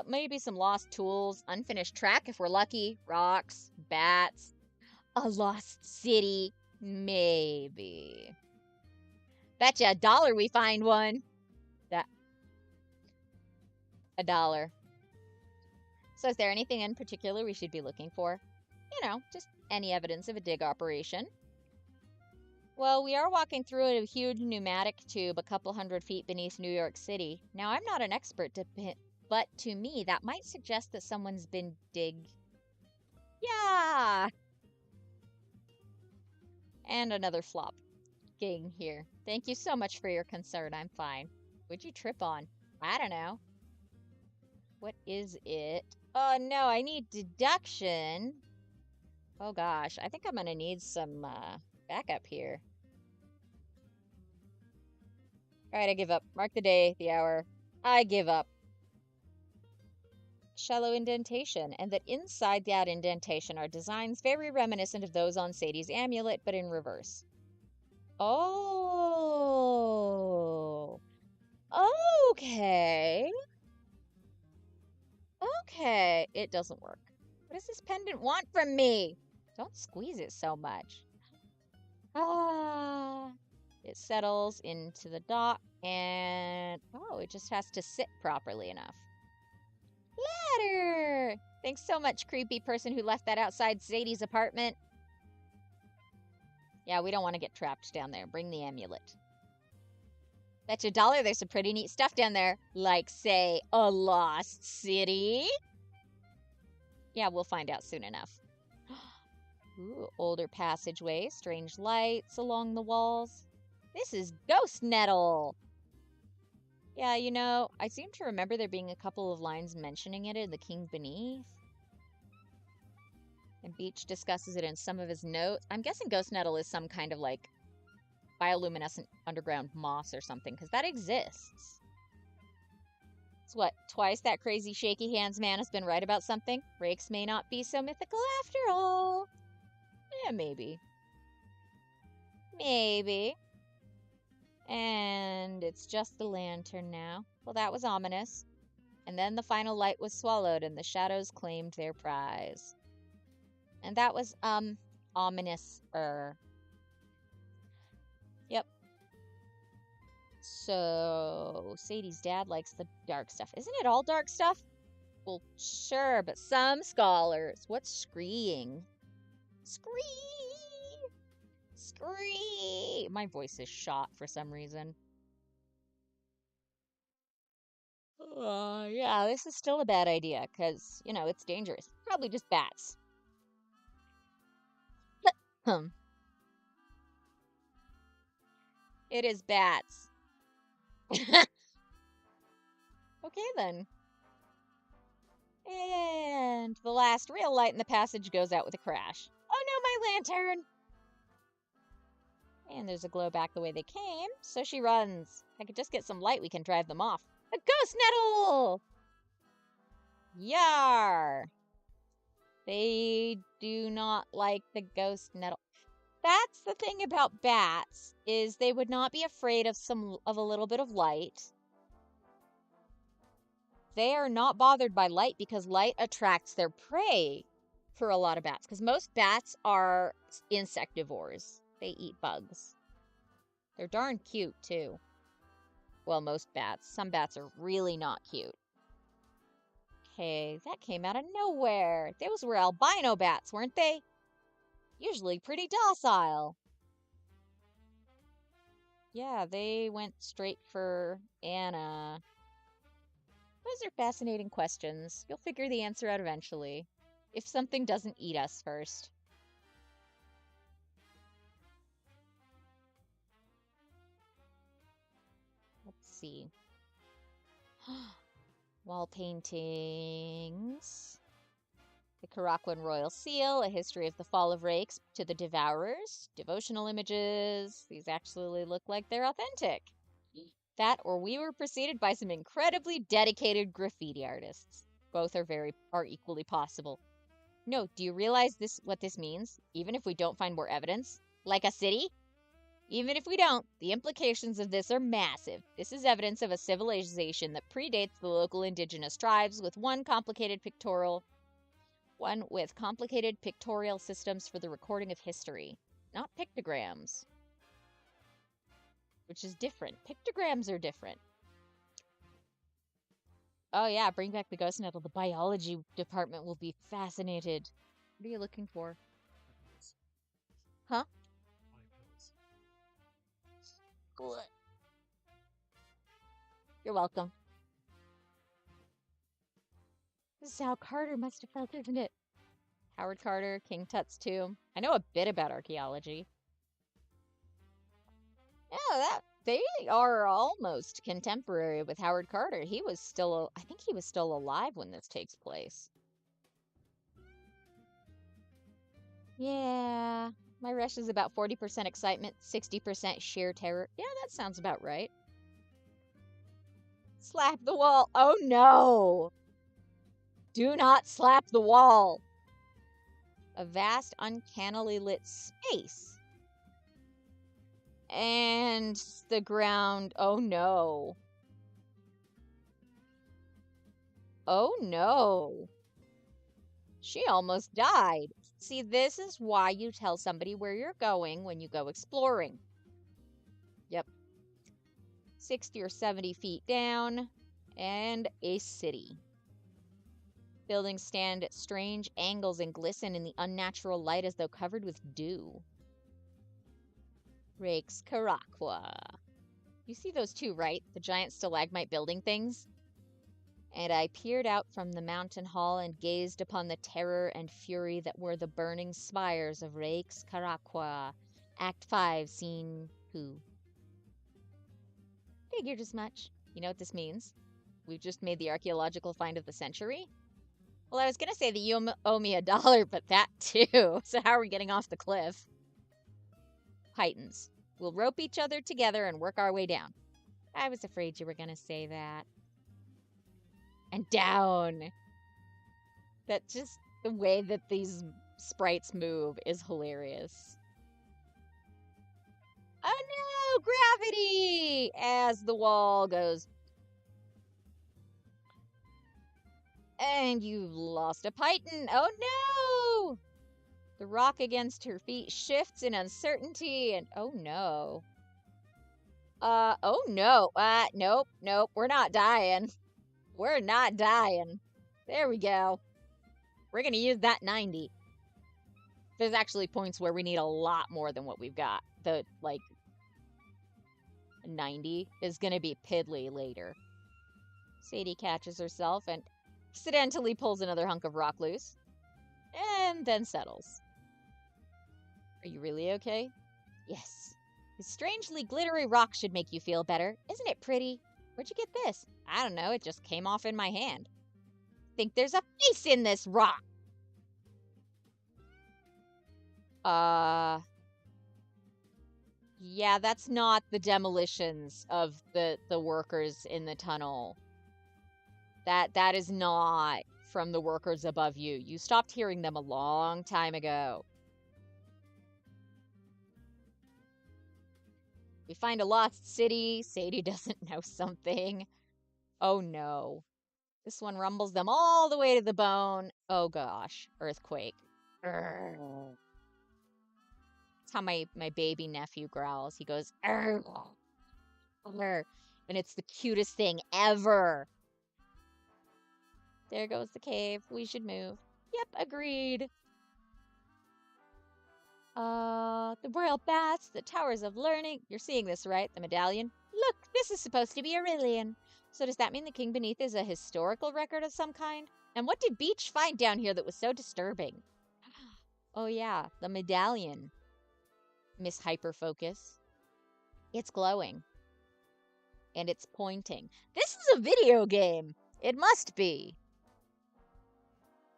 Maybe some lost tools, unfinished track if we're lucky, rocks, bats, a lost city, maybe. Betcha $1 we find one. $1. So is there anything in particular we should be looking for? You know, just any evidence of a dig operation. Well, we are walking through a huge pneumatic tube a couple hundred feet beneath New York City. Now, I'm not an expert, but to me, that might suggest that someone's been Yeah! And another flop. Ging here. Thank you so much for your concern. I'm fine. What'd you trip on? I don't know. What is it? Oh, no, I need deduction. Oh, gosh. I think I'm going to need some backup here. All right, I give up. Mark the day, the hour. I give up. Shallow indentation, and that inside that indentation are designs very reminiscent of those on Sadie's amulet, but in reverse. Oh. Okay. Okay. It doesn't work. What does this pendant want from me? Don't squeeze it so much. Ah. It settles into the dock, and oh, it just has to sit properly enough. Ladder! Thanks so much, creepy person who left that outside Sadie's apartment. Yeah, we don't want to get trapped down there. Bring the amulet. Betcha $1 there's some pretty neat stuff down there. Like, say, a lost city. Yeah, we'll find out soon enough. Ooh, older passageway, strange lights along the walls. This is ghost nettle. Yeah, you know, I seem to remember there being a couple of lines mentioning it in The King Beneath. And Beach discusses it in some of his notes. I'm guessing ghost nettle is some kind of, like, bioluminescent underground moss or something, because that exists. what, twice that crazy shaky hands man has been right about something? Rakes may not be so mythical after all. Yeah, maybe. Maybe. And it's just the lantern now. Well, that was ominous. And then the final light was swallowed and the shadows claimed their prize. And that was, ominous-er. Yep. So, Sadie's dad likes the dark stuff. Isn't it all dark stuff? Well, sure, but some scholars. What's screeing? Scree! Scree! My voice is shot for some reason. Yeah, this is still a bad idea, because, you know, it's dangerous. Probably just bats. It is bats. Okay, then. And the last real light in the passage goes out with a crash. Oh no, my lantern! And there's a glow back the way they came, so she runs. If I could just get some light, we can drive them off. A ghost nettle! Yar! They do not like the ghost nettle. That's the thing about bats, is they would not be afraid of a little bit of light. They are not bothered by light because light attracts their prey for a lot of bats. Because most bats are insectivores. They eat bugs. They're darn cute, too. Well, most bats. Some bats are really not cute. Okay, that came out of nowhere. Those were albino bats, weren't they? Usually pretty docile. Yeah, they went straight for Anna. Those are fascinating questions. You'll figure the answer out eventually. If something doesn't eat us first. Let's see. Wall paintings. The Karaquan Royal Seal, A History of the Fall of Rakes to the Devourers. Devotional images. These actually look like they're authentic. That, or we were preceded by some incredibly dedicated graffiti artists. Both are equally possible. No, do you realize what this means? Even if we don't find more evidence? Like a city? Even if we don't, the implications of this are massive. This is evidence of a civilization that predates the local indigenous tribes with complicated pictorial systems for the recording of history. Not pictograms. Which is different. Pictograms are different. Oh yeah, bring back the ghost nettle. The biology department will be fascinated. What are you looking for? Huh? You're welcome. This is how Carter must have felt, isn't it? Howard Carter, King Tut's tomb. I know a bit about archaeology. Yeah, they are almost contemporary with Howard Carter. I think he was still alive when this takes place. Yeah, my rush is about 40% excitement, 60% sheer terror. Yeah, that sounds about right. Slap the wall. Oh no! Do not slap the wall. A vast, uncannily lit space. And the ground. Oh no. Oh no. She almost died. See, this is why you tell somebody where you're going when you go exploring. Yep. 60 or 70 feet down, and a city. Buildings stand at strange angles and glisten in the unnatural light as though covered with dew. Rakes Caraqua. You see those two, right? The giant stalagmite building things? And I peered out from the mountain hall and gazed upon the terror and fury that were the burning spires of Rakes Caraqua. Act 5, Scene 2. Figured as much. You know what this means? We've just made the archaeological find of the century. Well, I was going to say that you owe me $1, but that too. So how are we getting off the cliff? Heightens. We'll rope each other together and work our way down. I was afraid you were going to say that. and down. That just, the way that these sprites move is hilarious. Oh no, gravity! As the wall goes. And you've lost a python. Oh no! The rock against her feet shifts in uncertainty, and oh no. Oh no. Nope, we're not dying. We're not dying. There we go. We're gonna use that 90. There's actually points where we need a lot more than what we've got. The, like, 90 is gonna be piddly later. Sadie catches herself and accidentally pulls another hunk of rock loose. And then settles. Are you really okay? Yes. This strangely glittery rock should make you feel better. Isn't it pretty? Where'd you get this? I don't know, it just came off in my hand. Think there's a face in this rock. Yeah, that's not the demolitions of the workers in the tunnel. That is not from the workers above you. You stopped hearing them a long time ago. We find a lost city. Sadie doesn't know something. Oh no. This one rumbles them all the way to the bone. Oh gosh. Earthquake. Urgh. That's how my baby nephew growls. He goes, "Urgh." Urgh. And it's the cutest thing ever. There goes the cave. We should move. Yep, agreed. The royal baths, the towers of learning. You're seeing this, right? The medallion. Look, this is supposed to be Aurelian. So does that mean the king beneath is a historical record of some kind? And what did Beach find down here that was so disturbing? Oh yeah, the medallion. Miss Hyperfocus. It's glowing. And it's pointing. This is a video game. It must be.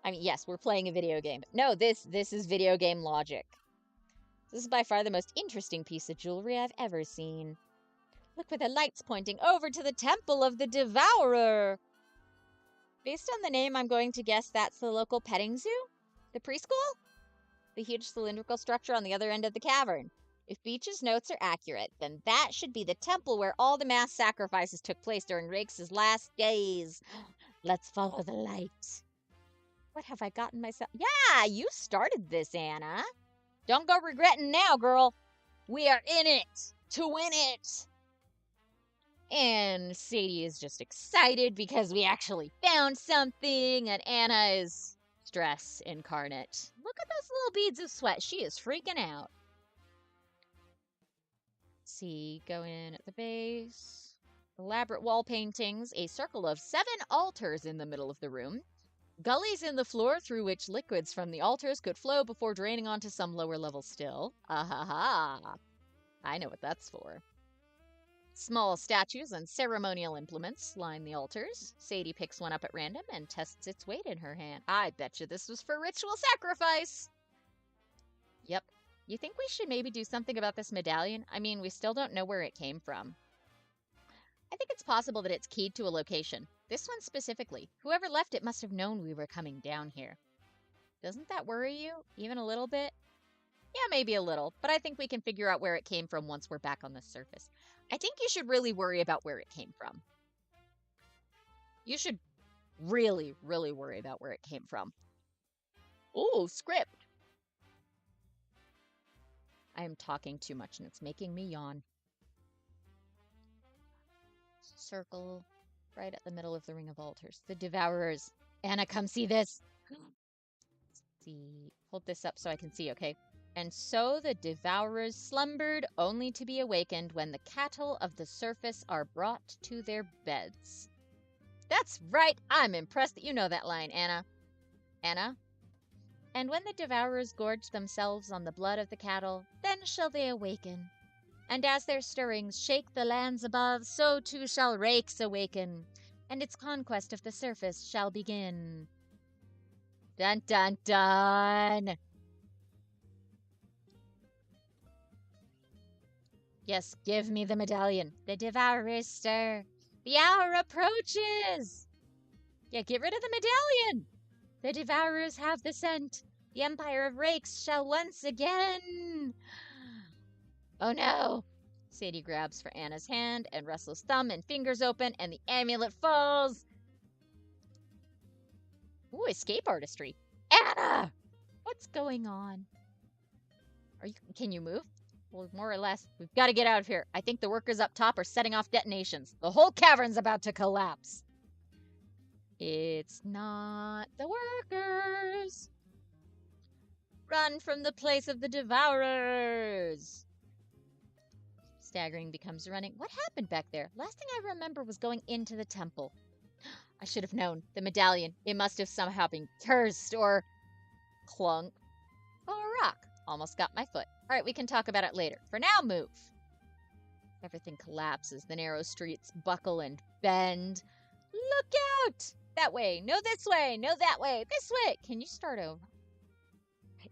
I mean, yes, we're playing a video game. No, this is video game logic. This is by far the most interesting piece of jewelry I've ever seen. Look where the light's pointing over to the Temple of the Devourer. Based on the name, I'm going to guess that's the local petting zoo? The preschool? The huge cylindrical structure on the other end of the cavern. If Beach's notes are accurate, then that should be the temple where all the mass sacrifices took place during Rakes' last days. Let's follow the light. What have I gotten myself? Yeah, you started this, Anna. Don't go regretting now, girl. We are in it to win it. And Sadie is just excited because we actually found something, and Anna is stress incarnate. Look at those little beads of sweat. She is freaking out. See, go in at the base. Elaborate wall paintings, a circle of 7 altars in the middle of the room. Gullies in the floor through which liquids from the altars could flow before draining onto some lower level still. Ah-ha-ha. I know what that's for. Small statues and ceremonial implements line the altars. Sadie picks one up at random and tests its weight in her hand. I bet you this was for ritual sacrifice. Yep. You think we should maybe do something about this medallion? I mean, we still don't know where it came from. I think it's possible that it's keyed to a location. This one specifically. Whoever left it must have known we were coming down here. Doesn't that worry you? Even a little bit? Yeah, maybe a little, but I think we can figure out where it came from once we're back on the surface. I think you should really worry about where it came from. You should really, really worry about where it came from. Ooh, script. I am talking too much and it's making me yawn. Circle right at the middle of the ring of altars. The Devourers. Anna, come see this. See. Hold this up so I can see, okay? And so the Devourers slumbered, only to be awakened when the cattle of the surface are brought to their beds. That's right! I'm impressed that you know that line, Anna. Anna? And when the Devourers gorge themselves on the blood of the cattle, then shall they awaken. And as their stirrings shake the lands above, so too shall Rakes awaken, and its conquest of the surface shall begin. Dun dun dun! Yes, give me the medallion. The Devourers stir. The hour approaches! Yeah, get rid of the medallion! The devourers have the scent. The empire of rakes shall once again. Oh no! Sadie grabs for Anna's hand and wrestles thumb and fingers open, and the amulet falls. Ooh, escape artistry. Anna! What's going on? Can you move? Well, more or less. We've got to get out of here. I think the workers up top are setting off detonations. The whole cavern's about to collapse. It's not the workers. Run from the place of the devourers. Staggering becomes running. What happened back there? Last thing I remember was going into the temple. I should have known. The medallion. It must have somehow been cursed or clunk. Oh, a rock. Almost got my foot. All right, we can talk about it later. For now, move. Everything collapses. The narrow streets buckle and bend. Look out! That way. No, this way. No, that way. This way. Can you start over?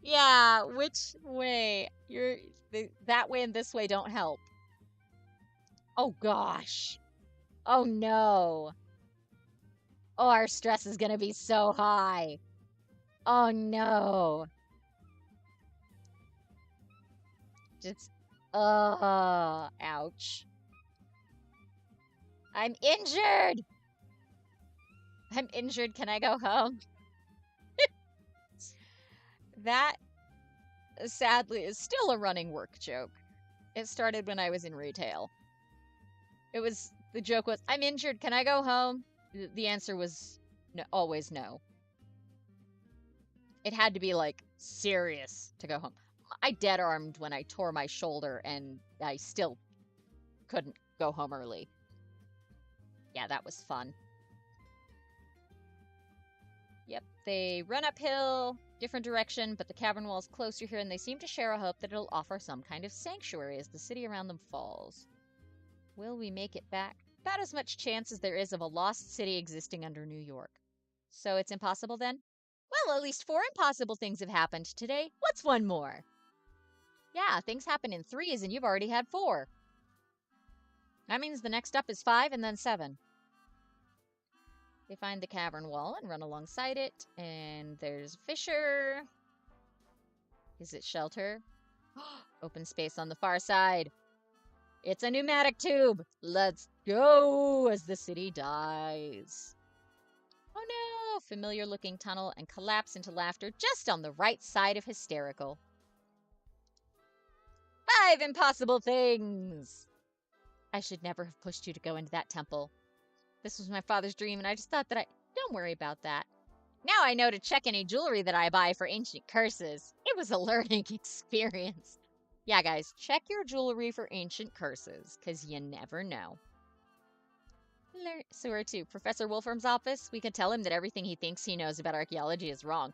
Yeah, which way? That way and this way don't help. Oh, gosh. Oh, no. Oh, our stress is going to be so high. Oh, no. Just, ouch. I'm injured. I'm injured. Can I go home? That, sadly, is still a running work joke. It started when I was in retail. The joke was, I'm injured. Can I go home? The answer was no, always no. It had to be, like, serious to go home. I dead-armed when I tore my shoulder, and I still couldn't go home early. Yeah, that was fun. Yep, they run uphill, different direction, but the cavern wall's closer here, and they seem to share a hope that it'll offer some kind of sanctuary as the city around them falls. Will we make it back? About as much chance as there is of a lost city existing under New York. So it's impossible then? Well, at least 4 impossible things have happened today. What's one more? Yeah, things happen in 3s and you've already had 4. That means the next up is 5 and then 7. They find the cavern wall and run alongside it, and there's a fissure. Is it shelter? Open space on the far side. It's a pneumatic tube. Let's go as the city dies. Oh no! Familiar looking tunnel and collapse into laughter just on the right side of hysterical. 5 impossible things! I should never have pushed you to go into that temple. This was my father's dream, and I just thought that don't worry about that. Now I know to check any jewelry that I buy for ancient curses. It was a learning experience. Yeah, guys, check your jewelry for ancient curses, because you never know. Sewer 2, Professor Wolfram's office. We can tell him that everything he thinks he knows about archaeology is wrong.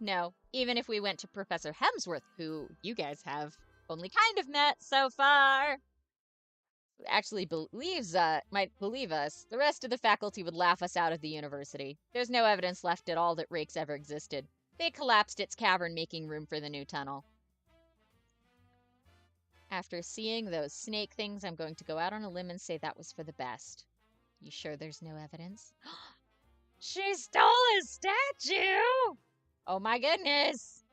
No. Even if we went to Professor Hemsworth, who you guys have only kind of met so far, actually might believe us, the rest of the faculty would laugh us out of the university. There's no evidence left at all that Rakes ever existed. They collapsed its cavern, making room for the new tunnel. After seeing those snake things, I'm going to go out on a limb and say that was for the best. You sure there's no evidence? She stole his statue! Oh my goodness!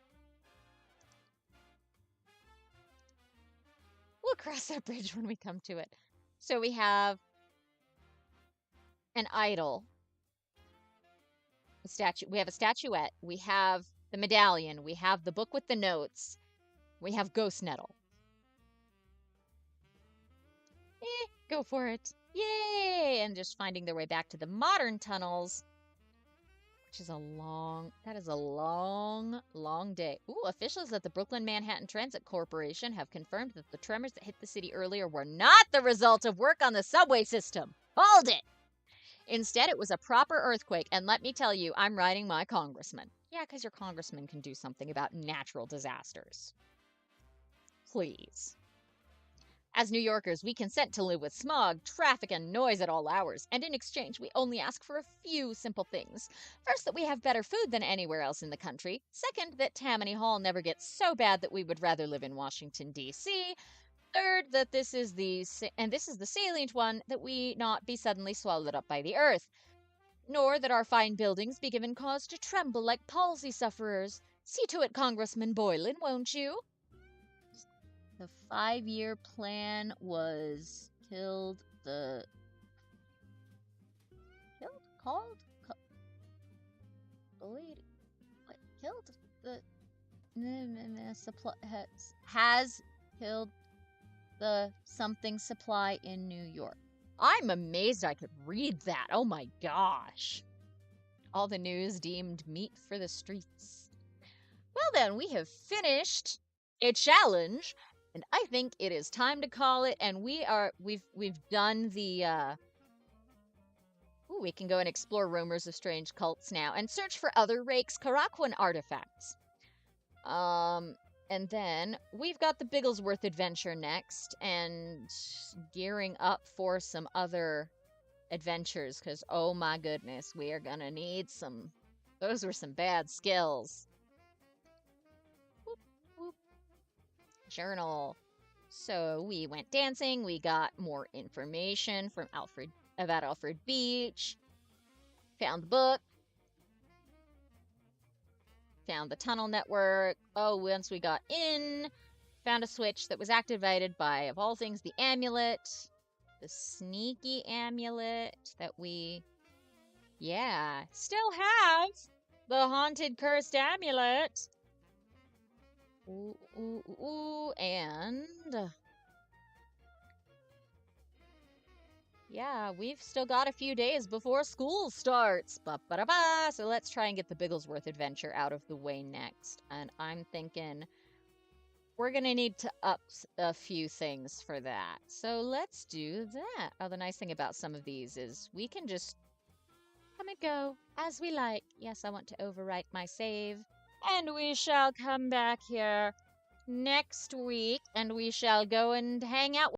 We'll cross that bridge when we come to it. So we have an idol. A statue. We have a statuette. We have the medallion. We have the book with the notes. We have Ghost Nettle. Go for it. Yay! And just finding their way back to the modern tunnels, which is that is a long, long day. Ooh, officials at the Brooklyn Manhattan Transit Corporation have confirmed that the tremors that hit the city earlier were not the result of work on the subway system. Hold it! Instead, it was a proper earthquake, and let me tell you, I'm riding my congressman. Yeah, because your congressman can do something about natural disasters. Please. As New Yorkers, we consent to live with smog, traffic, and noise at all hours, and in exchange, we only ask for a few simple things. First, that we have better food than anywhere else in the country. Second, that Tammany Hall never gets so bad that we would rather live in Washington, D.C. Third, that this is the salient one, that we not be suddenly swallowed up by the earth. nor that our fine buildings be given cause to tremble like palsy sufferers. See to it, Congressman Boylan, won't you? The 5-year plan was killed the called bullied what killed the supply has killed the something supply in New York. I'm amazed I could read that. Oh my gosh. All the news deemed meat for the streets. Well then, we have finished a challenge, and I think it is time to call it. And we've done the we can go and explore rumors of strange cults now and search for other Rake's Karaquan artifacts. And then we've got the Bigglesworth adventure next, and gearing up for some other adventures, because oh my goodness, we are gonna need some. Those were some bad skills. Whoop, whoop. Journal. So we went dancing, we got more information from about Alfred Beach, found the book, found the tunnel network. Oh, once we got in, found a switch that was activated by, of all things, the amulet. The sneaky amulet that we, still have. The haunted, cursed amulet. Ooh, ooh, ooh, and yeah, we've still got a few days before school starts. Ba-ba-da-ba! So let's try and get the Bigglesworth adventure out of the way next. And I'm thinking we're going to need to up a few things for that. So let's do that. Oh, the nice thing about some of these is we can just come and go as we like. Yes, I want to overwrite my save. And we shall come back here next week, and we shall go and hang out